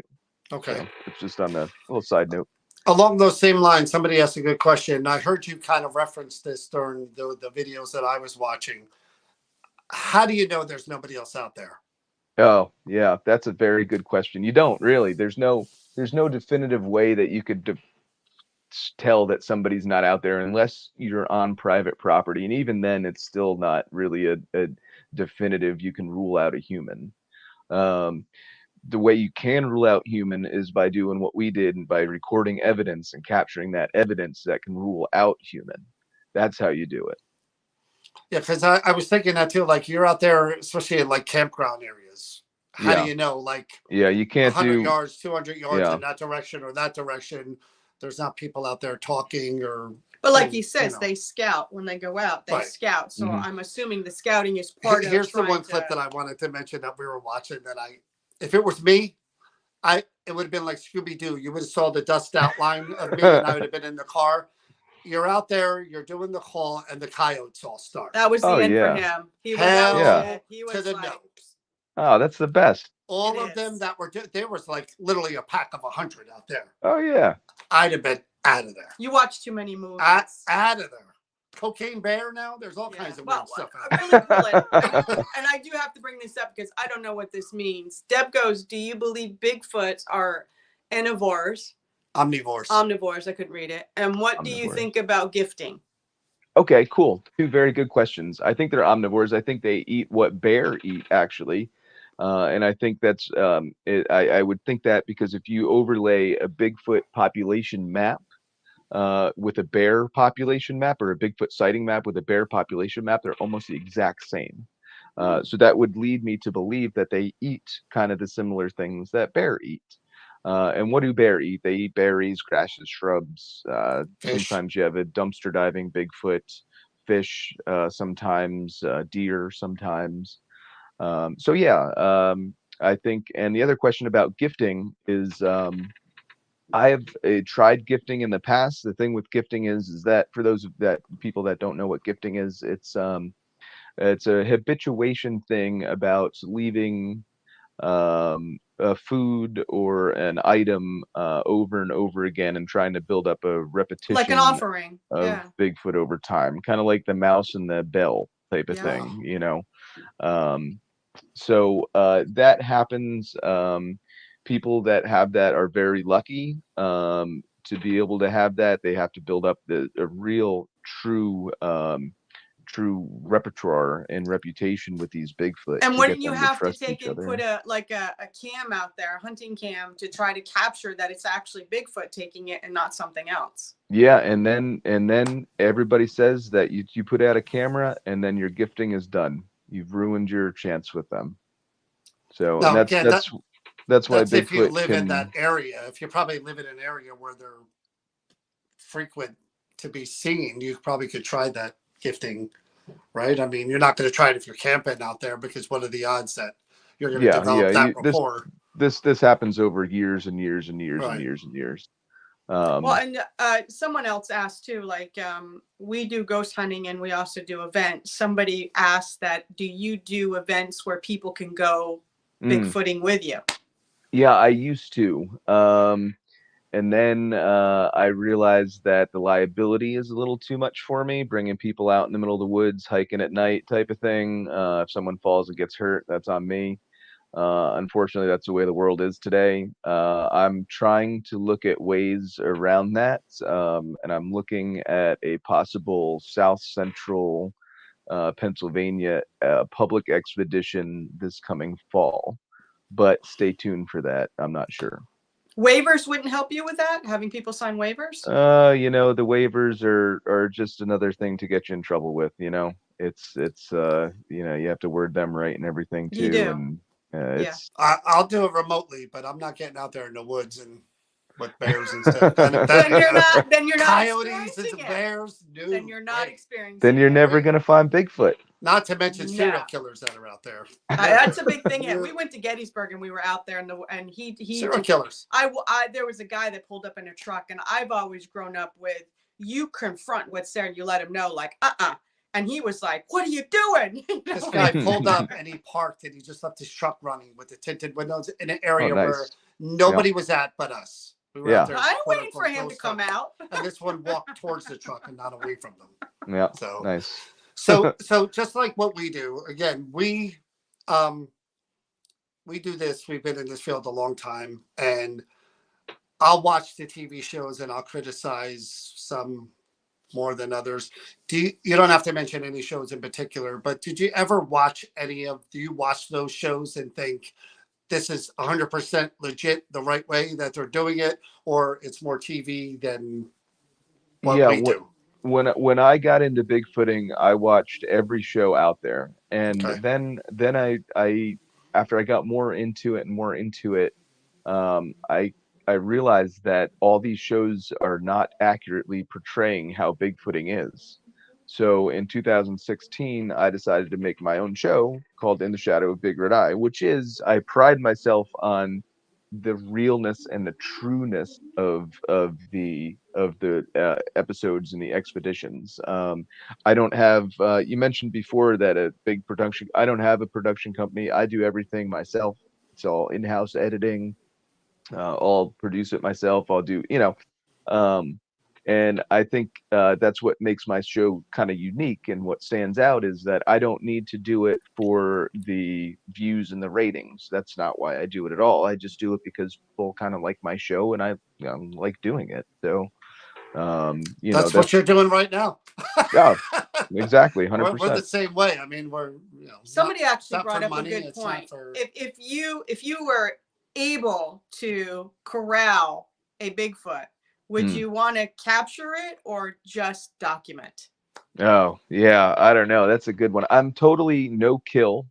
A: Okay.
B: So it's just on the little side note.
A: Along those same lines, somebody asked a good question. I heard you kind of reference this during the videos that I was watching. How do you know there's nobody else out there?
B: Oh, yeah, that's a very good question. You don't really. There's no definitive way that you could tell that somebody's not out there unless you're on private property, and even then it's still not really a definitive you can rule out a human. The way you can rule out human is by doing what we did and by recording evidence and capturing that evidence that can rule out human. That's how you do it.
A: Yeah, because I was thinking that too. Like, you're out there, especially in like campground areas. How do you know? Like,
B: you can't
A: 100 yards, 200 yards in that direction or that direction. There's not people out there talking or.
C: But like he says, they scout when they go out. They scout. So I'm assuming the scouting is part of.
A: Here's the one clip that I wanted to mention that we were watching. If it was me, it would have been like Scooby Doo. You would have saw the dust outline of me, and I would have been in the car. You're out there, you're doing the call, and the coyotes all start.
C: That was the end for him. He was he was
A: to the
C: like,
A: no.
B: Oh, that's the best.
A: All of them that were there was like literally a pack of 100 out there.
B: Oh yeah.
A: I'd have been out of there.
C: You watch too many movies.
A: Out of there. Cocaine Bear now. There's all kinds of weird stuff out
C: there. Really cool. And I do have to bring this up because I don't know what this means. Deb goes, do you believe Bigfoots are omnivores? Omnivores. I couldn't read it. And what do you think about gifting?
B: Okay, cool. Two very good questions. I think they're omnivores. I think they eat what bear eat, actually. And I think that's, I would think that because if you overlay a Bigfoot population map with a bear population map, or a Bigfoot sighting map with a bear population map, they're almost the exact same. So that would lead me to believe that they eat kind of the similar things that bear eat. And what do bear eat? They eat berries, grasses, shrubs.
A: Fish.
B: Sometimes you have a dumpster diving Bigfoot, fish, sometimes deer, sometimes. So yeah, I think. And the other question about gifting is, I've tried gifting in the past. The thing with gifting is that for those that people that don't know what gifting is, it's a habituation thing about leaving a food or an item over and over again and trying to build up a
C: Like an
B: repetition
C: offering.
B: of
C: Yeah.
B: Bigfoot over time, kind of like the mouse and the bell type of
C: Yeah.
B: thing, you know. Um, so that happens. People that have that are very lucky to be able to have that. They have to build up a real, true repertoire and reputation with these Bigfoot
C: And
B: to get
C: wouldn't you
B: them to
C: have to
B: trust
C: take
B: each
C: and
B: other.
C: put a cam out there, a hunting cam, to try to capture that it's actually Bigfoot taking it and not something else?
B: Yeah, and then everybody says that you put out a camera and then your gifting is done. You've ruined your chance with them. So, and
A: Now,
B: that's
A: again,
B: that's why
A: that's if you
B: Bigfoot
A: live in that
B: can.
A: area. If you probably live in an area where they're frequent to be seen, you probably could try that gifting, right? I mean, you're not going to try it if you're camping out there, because what are the odds that you're going to
B: Yeah, yeah.
A: develop that rapport?
B: This happens over years and years and years and
A: Right.
B: years and years.
C: Well,
B: Um,
C: and someone else asked too, like, we do ghost hunting and we also do events. Somebody asked that, do you do events where people can go
B: mm,
C: Bigfooting with you?
B: yeah, I used to. And then I realized that the liability is a little too much for me, bringing people out in the middle of the woods, hiking at night type of thing. If someone falls and gets hurt, that's on me. Unfortunately, that's the way the world is today. I'm trying to look at ways around that, and I'm looking at a possible South Central Pennsylvania public expedition this coming fall. But stay tuned for that. I'm not sure.
C: Waivers wouldn't help you with that, having people sign waivers?
B: The waivers are just another thing to get you in trouble with, you know. It's you have to word them right and everything
C: You
B: too,
C: do.
B: and
C: Yeah.
B: it's
A: I'll do it remotely, but I'm not getting out there in the woods and with bears and stuff.
C: Then you're not
A: Coyotes and
C: experiencing it.
A: bears. No
C: Then you're not
A: way.
C: experiencing
B: then you're
C: it.
B: never gonna find Bigfoot.
A: Not to mention serial
C: No.
A: killers that are out there.
C: That's a big thing. Yeah, we went to Gettysburg and we were out there, and he
A: Serial killers.
C: there was a guy that pulled up in a truck, and I've always grown up with, you confront what's there and you let him know, like, and he was like, "What are you doing?" You know?
A: This guy pulled up and he parked and he just left his truck running with the tinted windows in an area
B: Oh, nice.
A: where nobody was at but us. We were out there.
C: I'm
A: quote,
C: waiting for
A: unquote,
C: him to come
A: ghost
C: out.
A: hunting. And this one walked towards the truck and not away from them.
B: Yeah,
A: So
B: nice.
A: so just like what we do, again, we do this. We've been in this field a long time, and I'll watch the TV shows and I'll criticize some more than others. You don't have to mention any shows in particular, but did you ever watch do you watch those shows and think this is 100% legit, the right way that they're doing it, or it's more TV than what we do?
B: When I got into Bigfooting, I watched every show out there, and
A: Okay.
B: then I after I got more into it, I realized that all these shows are not accurately portraying how Bigfooting is. So in 2016, I decided to make my own show called In the Shadow of Big Red Eye, which is, I pride myself on the realness and the trueness of the episodes and the expeditions. I don't have. You mentioned before that a big production. I don't have a production company. I do everything myself. It's all in-house editing. I'll produce it myself. I'll do, and I think that's what makes my show kind of unique. And what stands out is that I don't need to do it for the views and the ratings. That's not why I do it at all. I just do it because people kind of like my show, and I like doing it. So,
A: That's what you're doing right now.
B: Yeah, exactly,
A: We're the
B: 100%.
A: same way. I mean,
C: Somebody actually
A: not
C: brought
A: for
C: up
A: money,
C: a good
A: it's not
C: point.
A: for-
C: If you were able to corral a Bigfoot, would
B: Hmm.
C: you want to capture it or just document?
B: Oh, yeah, I don't know. That's a good one. I'm totally no kill.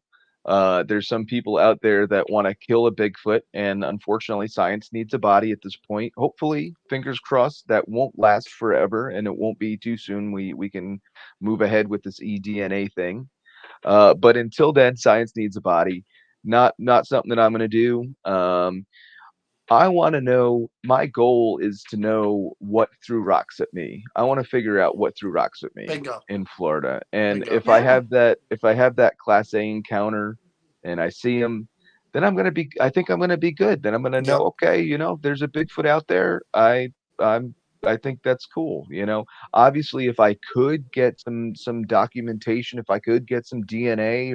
B: There's some people out there that want to kill a Bigfoot, and unfortunately, science needs a body at this point. Hopefully, fingers crossed, that won't last forever, and it won't be too soon. We can move ahead with this eDNA thing. But until then, science needs a body. Not something that I'm gonna do. I want to know, my goal is to know what threw rocks at me. I want to figure out what threw rocks at me
A: Bingo.
B: in Florida. And
A: Bingo.
C: Yeah.
B: if I have that class A encounter and I see him, then I think I'm going to be good. Then I'm going to know,
A: Yep.
B: okay, there's a Bigfoot out there. I'm, I think that's cool. Obviously if I could get some documentation, if I could get some DNA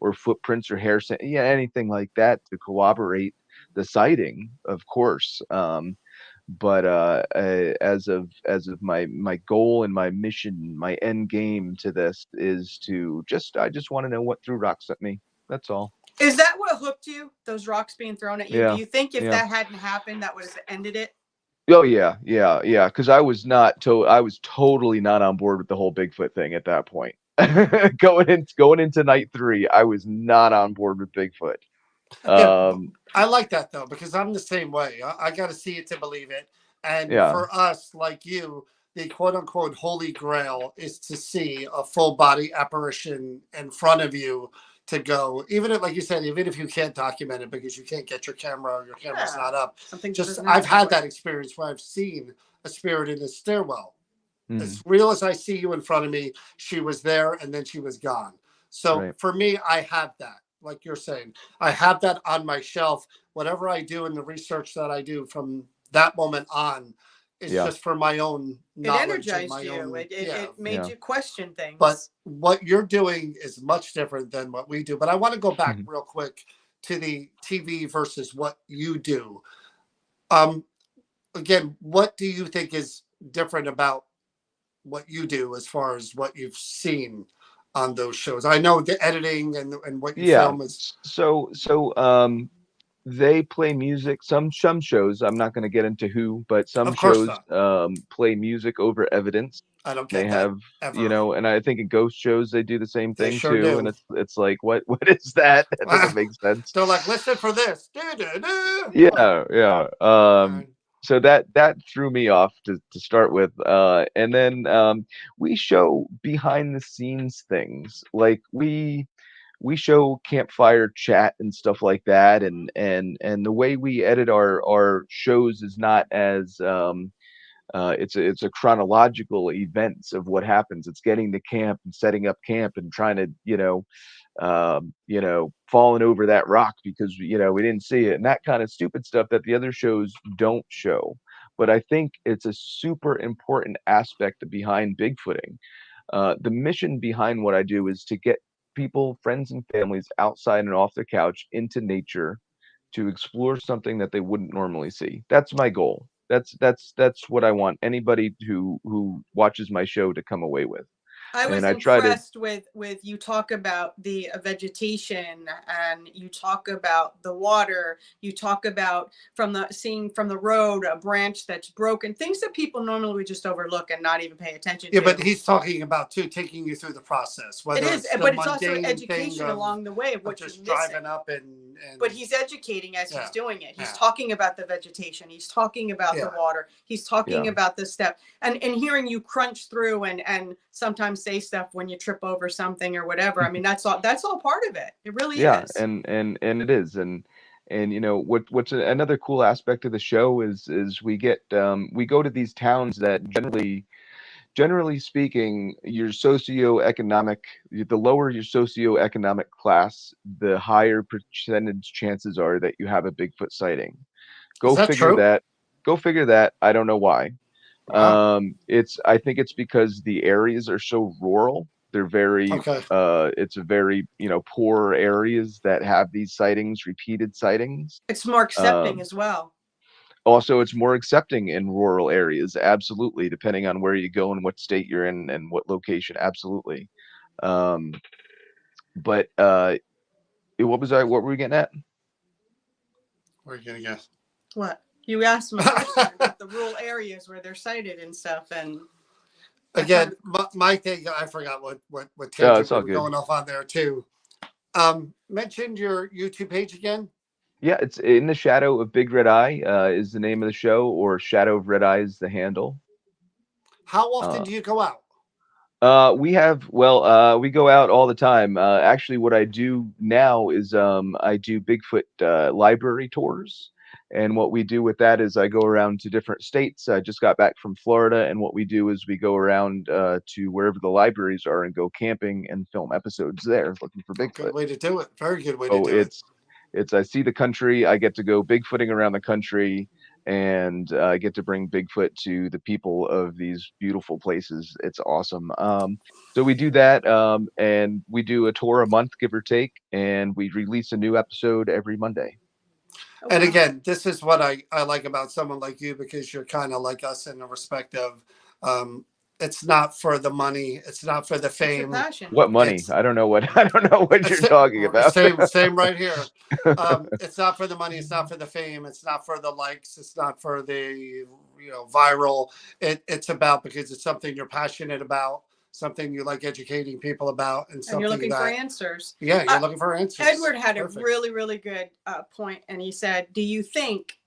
B: or footprints or yeah, anything like that to corroborate the sighting, of course. But as of my goal and my mission, my end game to this is to I just want to know what threw rocks at me. That's all.
C: Is that what hooked you? Those rocks being thrown at you? Do
B: Yeah,
C: you think if
B: yeah.
C: that hadn't happened, that would have ended it?
B: Oh yeah, yeah, yeah. Because I was totally not on board with the whole Bigfoot thing at that point. Going into night 3, I was not on board with Bigfoot.
A: Yeah,
B: Um,
A: I like that though because I'm the same way. I got to see it to believe it. And
B: yeah,
A: for us, like you, the quote unquote holy grail is to see a full body apparition in front of you to go, even if, like you said, even if you can't document it because you can't get your camera or your camera's
C: Yeah.
A: not up.
C: Something
A: Just
C: doesn't
A: I've
C: happen
A: had
C: quick.
A: that experience where I've seen a spirit in a stairwell.
B: mhm,
A: As real as I see you in front of me, she was there and then she was gone. So
B: right.
A: for me, I have that. Like you're saying, I have that on my shelf. Whatever I do in the research that I do from that moment on is
B: Yeah,
A: just for my own
C: It
A: knowledge and
C: energized
A: my
C: you.
A: own, yeah.
C: It made
B: yeah.
C: you question
A: But
C: things.
A: what you're doing is much different than what we do. But I want to go back
B: Mhm.
A: real quick to the TV versus what you do. Um, Again, what do you think is different about what you do as far as what you've seen on those shows? I know the editing and what you
B: Yeah.
A: film is,
B: They play music. Some shows, I'm not going to get into who, but some
A: of course
B: shows
A: not.
B: play music over evidence.
A: I don't
B: They
A: get that
B: have,
A: ever.
B: and I think in ghost shows they do the same
A: They
B: thing
A: sure
B: too. And
A: do.
B: it's like, what is that? That doesn't make sense.
A: They're like, listen for this. Da-da-da. Like,
B: Yeah, yeah.
A: uh,
B: So that threw me off to start with. And then we show behind the scenes things. Like we show campfire chat and stuff like that, and the way we edit our shows is not as it's a chronological events of what happens. It's getting to camp and setting up camp and trying to falling over that rock because we didn't see it, and that kind of stupid stuff that the other shows don't show. But I think it's a super important aspect behind Bigfooting. The mission behind what I do is to get people, friends, and families outside and off the couch into nature to explore something that they wouldn't normally see. That's my goal. That's what I want anybody who watches my show to come away with.
C: I
B: And
C: was
B: I try to,
C: impressed with you talk about the vegetation, and you talk about the water, you talk about seeing from the road a branch that's broken, things that people normally would just overlook and not even pay attention
A: yeah, but
C: to.
A: he's talking about too taking you through the process,
C: It
A: whether
C: is,
A: it's the
C: but it's also
A: mundane thing
C: education along the way of
A: of
C: what you're
A: just
C: missing.
A: driving up and
C: But he's educating as
A: yeah,
C: he's doing it. He's
A: yeah,
C: talking about the vegetation. He's talking about the
A: yeah.
C: water. He's
B: yeah.
C: talking about the step, and hearing you crunch through and sometimes say stuff when you trip over something or whatever. I mean, that's all part of it. It really
B: Yeah,
C: is.
B: and it is, and what's another cool aspect of the show is we go to these towns that generally speaking, your socioeconomic, the lower your socioeconomic class, the higher percentage chances are that you have a Bigfoot sighting.
A: Is
B: Go
A: that
B: figure
A: true?
B: that. Go figure that. I don't know why.
A: Wow.
B: I think it's because the areas are so rural. They're very
A: Okay.
B: it's a very, poor areas that have these sightings, repeated sightings.
C: It's more accepting
B: Um,
C: as well.
B: Also, it's more accepting in rural areas, absolutely, depending on where you go and what state you're in and what location, absolutely. Um, but what were we getting at?
A: Where are you gonna guess?
C: What you asked him a question about the rural areas where they're sighted and stuff, and
A: Again, my thing, I forgot what
B: Oh,
A: tangent
B: it's
A: we
B: all
A: were
B: good.
A: going off on there too. Mentioned your YouTube page again.
B: Yeah, it's In the Shadow of Big Red Eye is the name of the show, or Shadow of Red Eye is the handle.
A: How often
B: Uh,
A: do you go out?
B: we go out all the time. Actually, what I do now is I do Bigfoot library tours. And what we do with that is I go around to different states. I just got back from Florida, and what we do is we go around to wherever the libraries are and go camping and film episodes there looking for Bigfoot.
A: Good way to do it. Very good way to
B: So
A: do it.
B: it's I see the country, I get to go Bigfooting around the country, and I get to bring Bigfoot to the people of these beautiful places. It's awesome. So we do that, and we do a tour a month, give or take, and we release a new episode every Monday.
C: Oh,
A: And
C: wow.
A: again, this is what I like about someone like you, because you're kind of like us in the respect of um, it's not for the money, it's not for the
C: It's your
A: fame.
C: passion.
B: What money?
A: It's
B: I don't know what I don't know what you're talking about.
A: same right here. It's not for the money, it's not for the fame, it's not for the likes, it's not for the viral. It's about because it's something you're passionate about, something you like educating people about, and
C: And
A: something
C: you're looking for
A: that
C: answers.
A: yeah, you're looking for answers.
C: Edward had
A: Perfect.
C: a really, really good point, and he said, do you think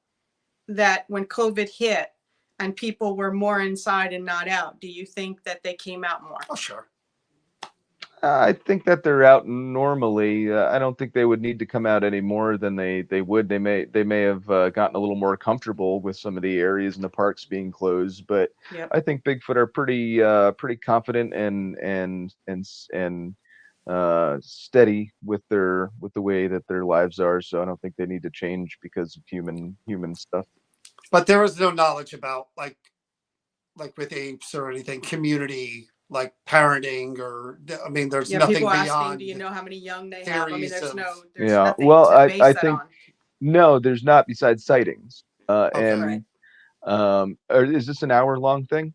C: that when COVID hit and people were more inside and not out, do you think that they came out more?
A: Oh, sure.
B: I think that they're out normally. I don't think they would need to come out any more than they would. They may have gotten a little more comfortable with some of the areas in the parks being closed, but
C: Yep.
B: I think Bigfoot are pretty confident and steady with the way that their lives are. So I don't think they need to change because of human stuff.
A: But there is no knowledge about like with apes or anything, community like parenting, or I mean, there's nothing
C: people asking,
A: beyond.
C: do you know how many young they have? I mean, there's
B: Yeah.
C: nothing
B: Well,
C: to base
B: I
C: that
B: think
C: on.
B: no, there's not besides sightings.
A: Okay.
B: And is this an hour long thing?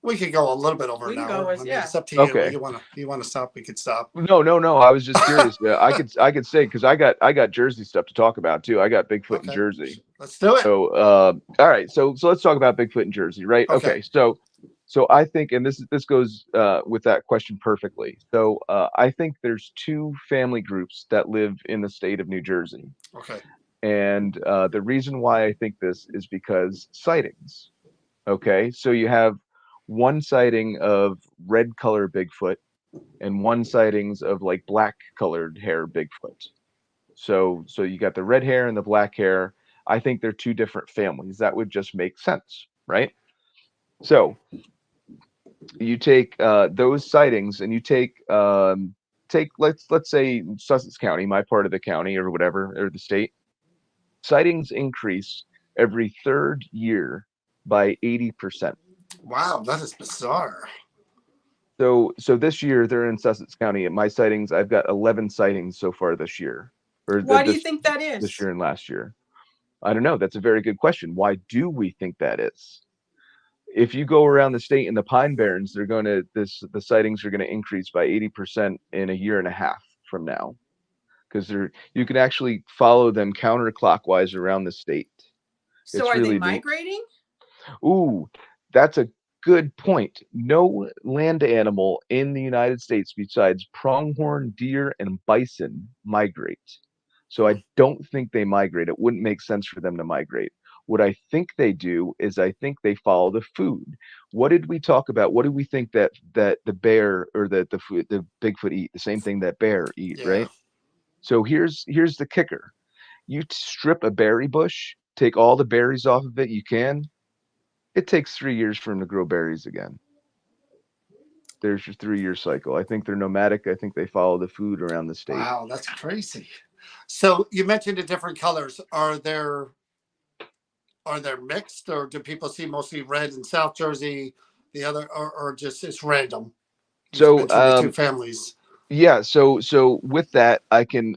A: We could go a little bit over
C: We
A: an
C: can
A: hour.
C: go as-
A: I mean,
C: yeah.
A: it's up to you.
B: Okay.
A: You want to stop? We could stop.
B: No. I was just curious. Yeah, I could say because I got Jersey stuff to talk about too. I got Bigfoot in
A: Okay.
B: Jersey.
A: Let's do it.
B: So all right. So let's talk about Bigfoot in Jersey, right?
A: Okay.
B: So I think, and this goes with that question perfectly. So I think there's two family groups that live in the state of New Jersey,
A: Okay.
B: and the reason why I think this is because sightings. Okay, so you have one sighting of red color Bigfoot and one sightings of like black colored hair Bigfoot. So you got the red hair and the black hair. I think they're two different families. That would just make sense, right? So you take those sightings and you take let's say Sussex County, my part of the county or whatever, or the state. Sightings increase every third year by 80%.
A: Wow, that is bizarre.
B: So this year they're in Sussex County. At my sightings, I've got 11 sightings so far this year, or
C: Why do you think that is?
B: this year and last year. I don't know. That's a very good question. Why do we think that is? If you go around the state in the Pine Barrens, the sightings are gonna increase by 80% in a year and a half from now, because you can actually follow them counterclockwise around the state.
C: So
B: It's
C: are they
B: really neat.
C: migrating?
B: Ooh, that's a good point. No land animal in the United States besides pronghorn deer and bison migrate. So I don't think they migrate. It wouldn't make sense for them to migrate. What I think they do is I think they follow the food. What did we talk about? What do we think that the bear or the food the Bigfoot eat? The same thing that bear eat,
A: Yeah.
B: right? So here's the kicker. You strip a berry bush, take all the berries off of it you can. It takes 3 years for them to grow berries again. There's your 3 year cycle. I think they're nomadic. I think they follow the food around the state.
A: Wow, that's crazy. So you mentioned the different colors. Are there mixed, or do people see mostly red in South Jersey? The other, or just it's random? You
B: So
A: mentioned the two families.
B: yeah, so with that, I can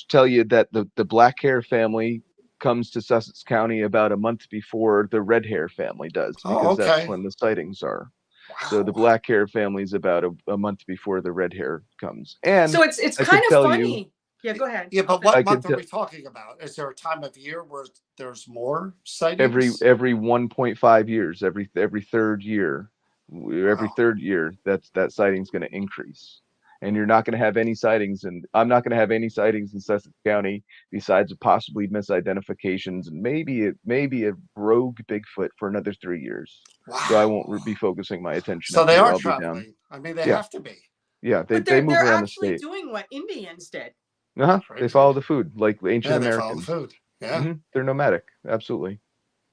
B: tell you that the black hair family comes to Sussex County about a month before the red hair family does,
A: Oh,
B: because that's
A: okay.
B: when the sightings are.
A: Wow.
B: So the black hair family is about a month before the red hair comes. And
C: So it's
B: I
C: kind
B: could
C: of
B: tell
C: funny.
B: you,
C: Yeah, go ahead.
A: Yeah, but
B: I
A: what
B: could
A: month are
B: tell-
A: we talking about? Is there a time of year where there's more sightings?
B: every 1.5 years, every third year. Every
A: Wow.
B: third year, that sighting's going to increase. And you're not going to have any sightings, and I'm not going to have any sightings in Sussex County besides possibly misidentifications and maybe a rogue Bigfoot for another 3 years. So I
A: Wow.
B: won't be focusing my attention
A: So
B: up
A: they
B: here.
A: are
B: I'll be down.
A: traveling. I mean, they
B: Yeah,
A: have to be.
B: yeah.
C: But
B: They move
C: they're
B: around the
C: actually
B: state.
C: doing what Indians did.
B: Uh-huh. They
A: Crazy.
B: follow the food like ancient
A: Yeah, they follow the
B: Americans.
A: food. Yeah,
B: They're nomadic. Absolutely.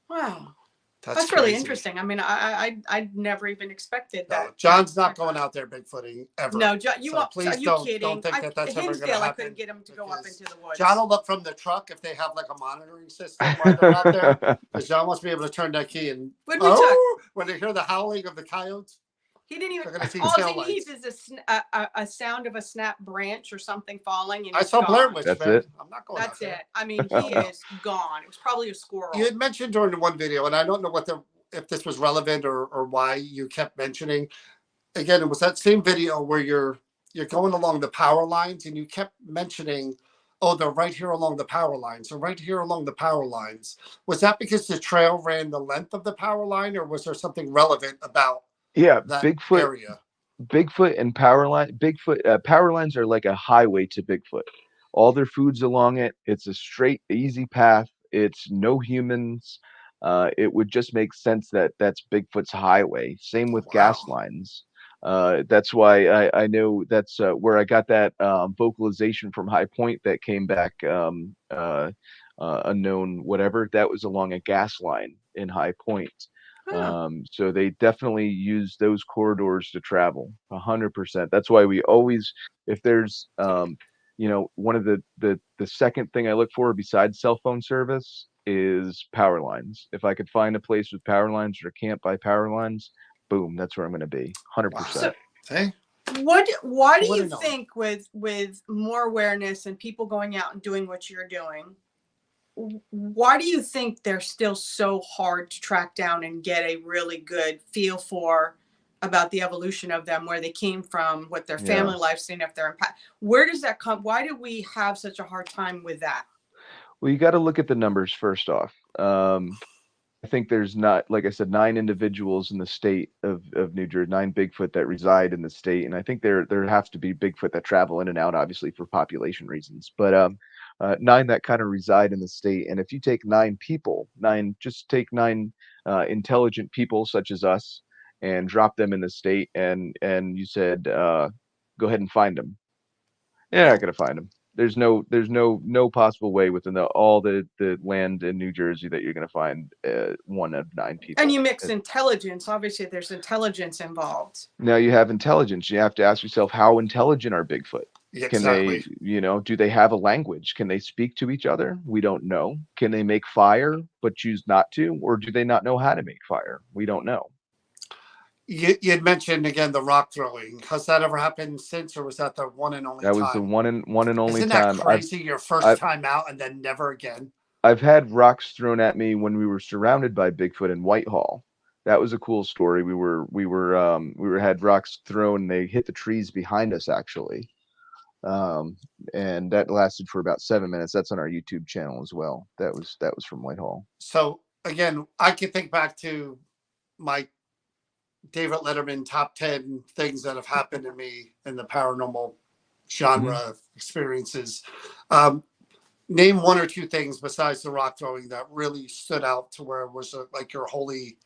C: Wow.
A: that's
C: That's really
A: crazy.
C: interesting. I mean, I never even expected
A: No,
C: that.
A: John's not going out there bigfooting ever.
C: No, John, you
A: So
C: are
A: please
C: you
A: don't
C: kidding?
A: think that that's ever going to
C: Hinsdale, I
A: happen.
C: couldn't get him to go up into the woods.
A: John will look from the truck if they have like a monitoring system while they're out there. Because John wants to be able to turn that key and
C: When we took,
A: when they hear the howling of the coyotes,
C: he didn't
A: they're
C: even.
A: going to see
C: All
A: tail
C: he
A: lights.
C: needs is a sound of a snap branch or something falling, and
A: I
C: he's
A: saw
C: gone.
A: Blair Witch.
B: That's
A: man.
B: it.
A: I'm not going
C: That's
A: out
C: it.
A: there.
C: I mean, he is gone. It was probably a squirrel.
A: You had mentioned during the one video, and I don't know if this was relevant or why you kept mentioning. Again, it was that same video where you're going along the power lines, and you kept mentioning, "Oh, they're right here along the power lines. They're right here along the power lines." Was that because the trail ran the length of the power line, or was there something relevant about
B: Yeah,
A: that
B: Bigfoot.
A: area?
B: Bigfoot and power lines are like a highway to Bigfoot. All their food's along it. It's a straight, easy path. It's no humans. It would just make sense that that's Bigfoot's highway. Same with
A: Wow.
B: gas lines. That's why I know that's where I got that vocalization from High Point that came back unknown, whatever. That was along a gas line in High Point.
C: Huh.
B: So they definitely use those corridors to travel 100%. That's why we always, if there's, one of the second thing I look for besides cell phone service is power lines. If I could find a place with power lines or camp by power lines, boom, that's where I'm going to be.
A: Wow.
B: 100%.
A: Hey,
C: Why do you
A: Would've known.
C: think with more awareness and people going out and doing what you're doing, why do you think they're still so hard to track down and get a really good feel for about the evolution of them, where they came from, what their
B: Yeah.
C: family life's seen, if they're impact? Where does that come? Why do we have such a hard time with that?
B: Well, you got to look at the numbers first off. I think there's not, like I said, 9 individuals in the state of New Jersey, 9 Bigfoot that reside in the state, and I think there have to be Bigfoot that travel in and out, obviously for population reasons. But 9 that kind of reside in the state, and if you take 9 people, just take 9 intelligent people such as us, and drop them in the state, and you said, go ahead and find them. You're not gonna find them. There's no possible way within all the land in New Jersey that you're gonna find one of 9 people.
C: And you mix intelligence. Obviously, there's intelligence involved.
B: Now you have intelligence. You have to ask yourself, how intelligent are Bigfoot?
A: yeah,
B: Can
A: exactly.
B: they, do they have a language? Can they speak to each other? We don't know. Can they make fire but choose not to, or do they not know how to make fire? We don't know.
A: You had mentioned again the rock throwing. Has that ever happened since, or was that the one and only
B: That
A: time?
B: was the one and only
A: Isn't
B: time.
A: that crazy? Your 1st time out and then never again.
B: I've had rocks thrown at me when we were surrounded by Bigfoot in Whitehall. That was a cool story. We had rocks thrown. They hit the trees behind us actually, and that lasted for about 7 minutes. That's on our YouTube channel as well. That was from Whitehall.
A: So again, I can think back to my David Letterman top 10 things that have happened to me in the paranormal genre experiences. Name 1 or 2 things besides the rock throwing that really stood out to where it was like your holy,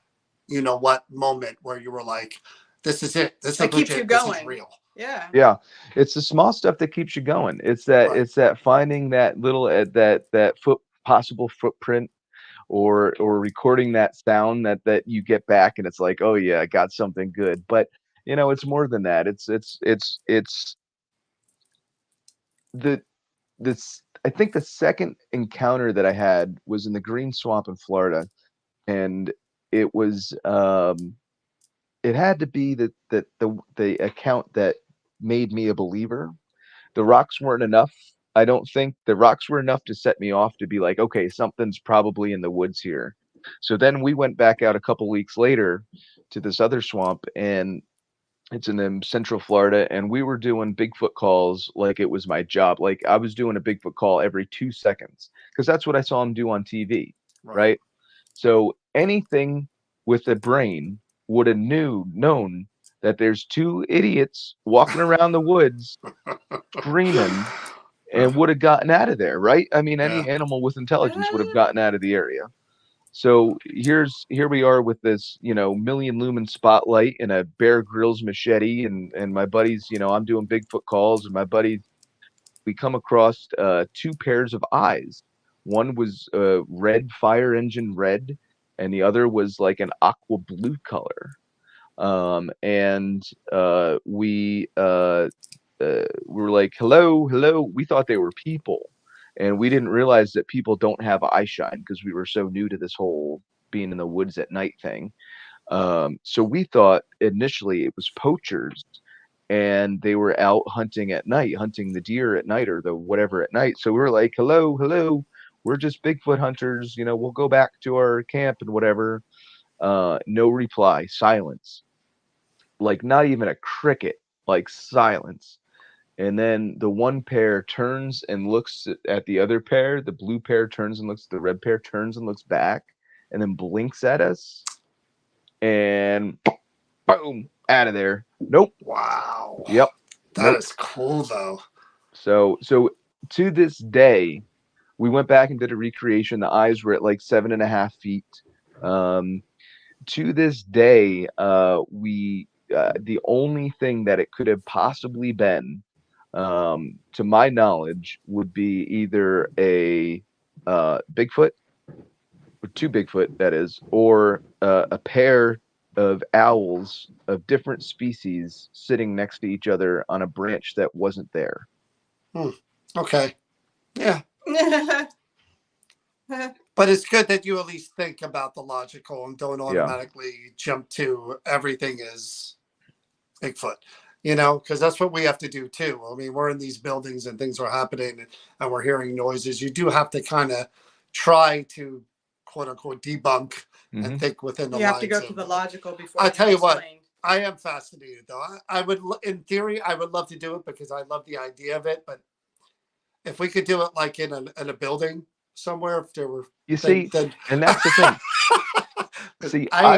A: moment where you were like, this is it. This is
C: keeps you
A: legit. This
C: going.
A: is real.
C: Yeah.
B: It's the small stuff that keeps you going. It's that finding that little that possible footprint, or recording that sound that you get back, and it's like, oh yeah, I got something good. But it's more than that. It's this. I think the second encounter that I had was in the Green Swamp in Florida, and it was it had to be the account that made me a believer. The rocks weren't enough. I don't think the rocks were enough to set me off to be like, okay, something's probably in the woods here. So then we went back out a couple weeks later to this other swamp, and it's in Central Florida, and we were doing Bigfoot calls like it was my job. Like I was doing a Bigfoot call every 2 seconds because that's what I saw him do on TV, right? So anything with a brain would have known that there's two idiots walking around the woods screaming and would have gotten out of there, right? I mean, any
A: Yeah.
B: animal with intelligence would have gotten out of the area. So here we are with this, million lumen spotlight and a Bear Grylls machete, and my buddies, I'm doing Bigfoot calls, and my buddies, we come across two pairs of eyes. One was red, fire engine red, and the other was like an aqua blue color. And we were like, hello, hello. We thought they were people, and we didn't realize that people don't have eye shine because we were so new to this whole being in the woods at night thing. So we thought initially it was poachers, and they were out hunting at night, hunting the deer at night or the whatever at night. So we were like, hello, hello. We're just Bigfoot hunters. We'll go back to our camp and whatever. No reply, silence. Like not even a cricket, like silence. And then the one pair turns and looks at the other pair. The blue pair turns and looks at the red pair, turns and looks back, and then blinks at us. And boom, out of there. Nope.
A: Wow.
B: Yep.
A: That is cool, though.
B: So to this day, we went back and did a recreation. The eyes were at like 7.5 feet. To this day, the only thing that it could have possibly been, to my knowledge, would be either a Bigfoot, or two Bigfoot, that is, or a pair of owls of different species sitting next to each other on a branch that wasn't there.
A: Okay. Yeah. But it's good that you at least think about the logical and don't automatically jump to everything as Bigfoot, because that's what we have to do too. I mean, we're in these buildings and things are happening and we're hearing noises. You do have to kind of try to quote unquote debunk and think within the lines.
C: You have to go to the logical before.
A: I tell you what, I am fascinated though. I would, in theory, I would love to do it because I love the idea of it. But if we could do it like in a building somewhere, if there were,
B: and that's the thing. See, I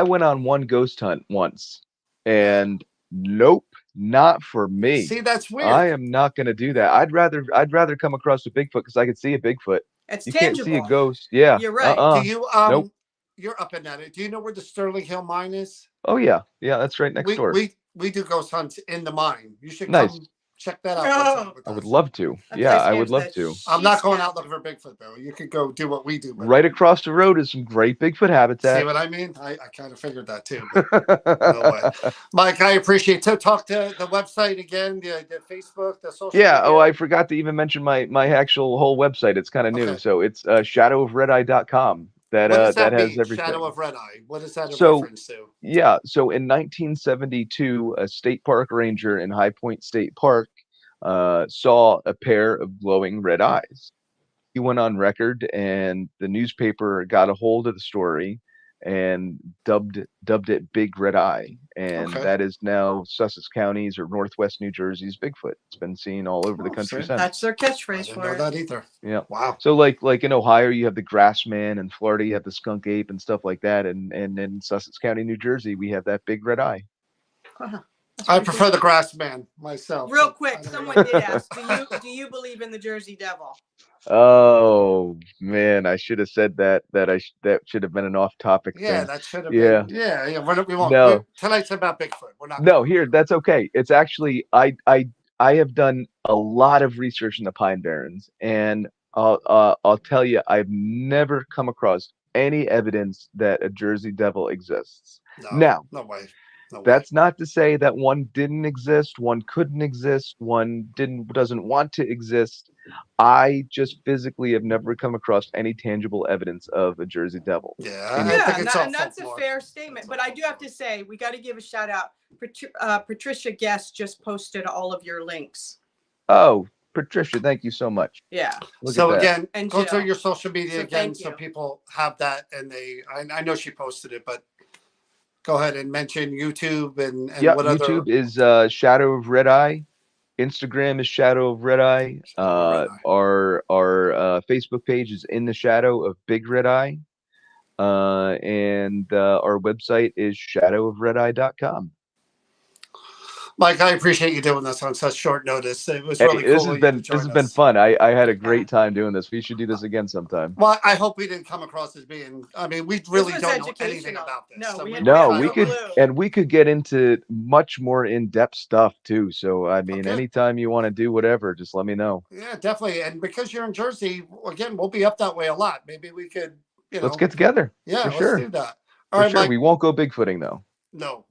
B: went on one ghost hunt once, and nope, not for me.
A: See, that's weird.
B: I am not going to do that. I'd rather come across a Bigfoot because I could see a Bigfoot.
C: It's
B: you
C: tangible.
B: Can't see a ghost. Yeah,
C: you're right.
A: Do you
B: nope.
A: You're up in that. Do you know where the Sterling Hill mine is?
B: Oh yeah, that's right next door.
A: We do ghost hunts in the mine. You should
B: nice.
A: Come check that out.
B: I would love to. I would love to.
A: I'm not going out looking for Bigfoot though. You could go do what we do.
B: Right across the road is some great Bigfoot habitat.
A: See what I mean? I kind of figured that too. No way. Mike, I appreciate it. Talk to the website again, the Facebook, the social media.
B: Oh, I forgot to even mention my actual whole website. It's kind of new. So it's shadowofredeye.com. That has everything.
A: Shadow of RedEye. What is that a reference to?
B: Yeah, so in 1972, a state park ranger in High Point State Park saw a pair of glowing red eyes. He went on record, and the newspaper got a hold of the story and dubbed it Big Red Eye, and that is now Sussex County's or Northwest New Jersey's Bigfoot. It's been seen all over the country since.
C: That's their catchphrase.
A: I didn't know that either.
B: Yeah.
A: Wow.
B: So like in Ohio, you have the Grassman, and Florida, you have the skunk ape and stuff like that, and in Sussex County, New Jersey, we have that Big Red Eye.
A: I prefer the Grassman myself.
C: Real quick, someone did ask, do you believe in the Jersey Devil?
B: Oh man, I should have said that. That should have been an off-topic thing.
A: That should have been. Yeah. We won't.
B: No.
A: Tonight's about Bigfoot. We're not.
B: No, that's okay. It's actually I have done a lot of research in the Pine Barrens, and I'll tell you, I've never come across any evidence that a Jersey Devil exists.
A: No way.
B: That's not to say that one didn't exist, one couldn't exist, one doesn't want to exist. I just physically have never come across any tangible evidence of a Jersey Devil.
A: And
C: that's a fair statement. But I do have to say, we got to give a shout out. Patricia Guest just posted all of your links.
B: Oh, Patricia, thank you so much.
C: Yeah.
A: So again, go
C: Jill.
A: through your social media again, so people have that, and I know she posted it, but. Go ahead and mention YouTube and what other.
B: YouTube is Shadow of RedEye. Instagram is Shadow of RedEye. Our Facebook page is In the Shadow of Big Red Eye. And our website is shadowofredeye.com.
A: Mike, I appreciate you doing this on such short notice. It was
B: Hey,
A: really cool of you to
B: this
A: join
B: has been
A: us.
B: fun. I had a great time doing this. We should do this again sometime.
A: Well, I hope we didn't come across as being. I mean, we really
C: was
A: don't know anything
C: educational.
A: about this.
C: No, we had
B: No,
C: no
B: we could,
C: clue.
B: and we could get into much more in-depth stuff too. So, I mean,
A: Okay.
B: anytime you want to do whatever, just let me know.
A: Yeah, definitely. And because you're in Jersey, again, we'll be up that way a lot. Maybe we could,
B: Let's get together.
A: Yeah,
B: for
A: let's
B: sure.
A: do that.
B: For
A: All right,
B: sure.
A: Mike.
B: We won't go Bigfooting though.
A: No.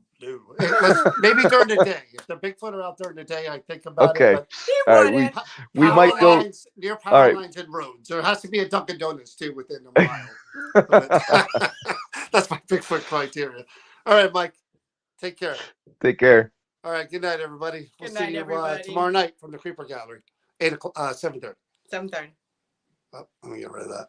A: Maybe during the day. If the Bigfoot are out during the day, I think about
B: Okay.
A: it.
B: But all right, we might go
A: lines, near power lines and roads. There has to be a Dunkin' Donuts too within a mile. That's my Bigfoot criteria. All right, Mike. Take care.
B: Take care.
A: All right. Good night, everybody. We'll
C: Good night,
A: see you
C: everybody.
A: tomorrow night from the Creeper Gallery, 7:30.
C: 7:30.
A: Oh, let me get rid of that.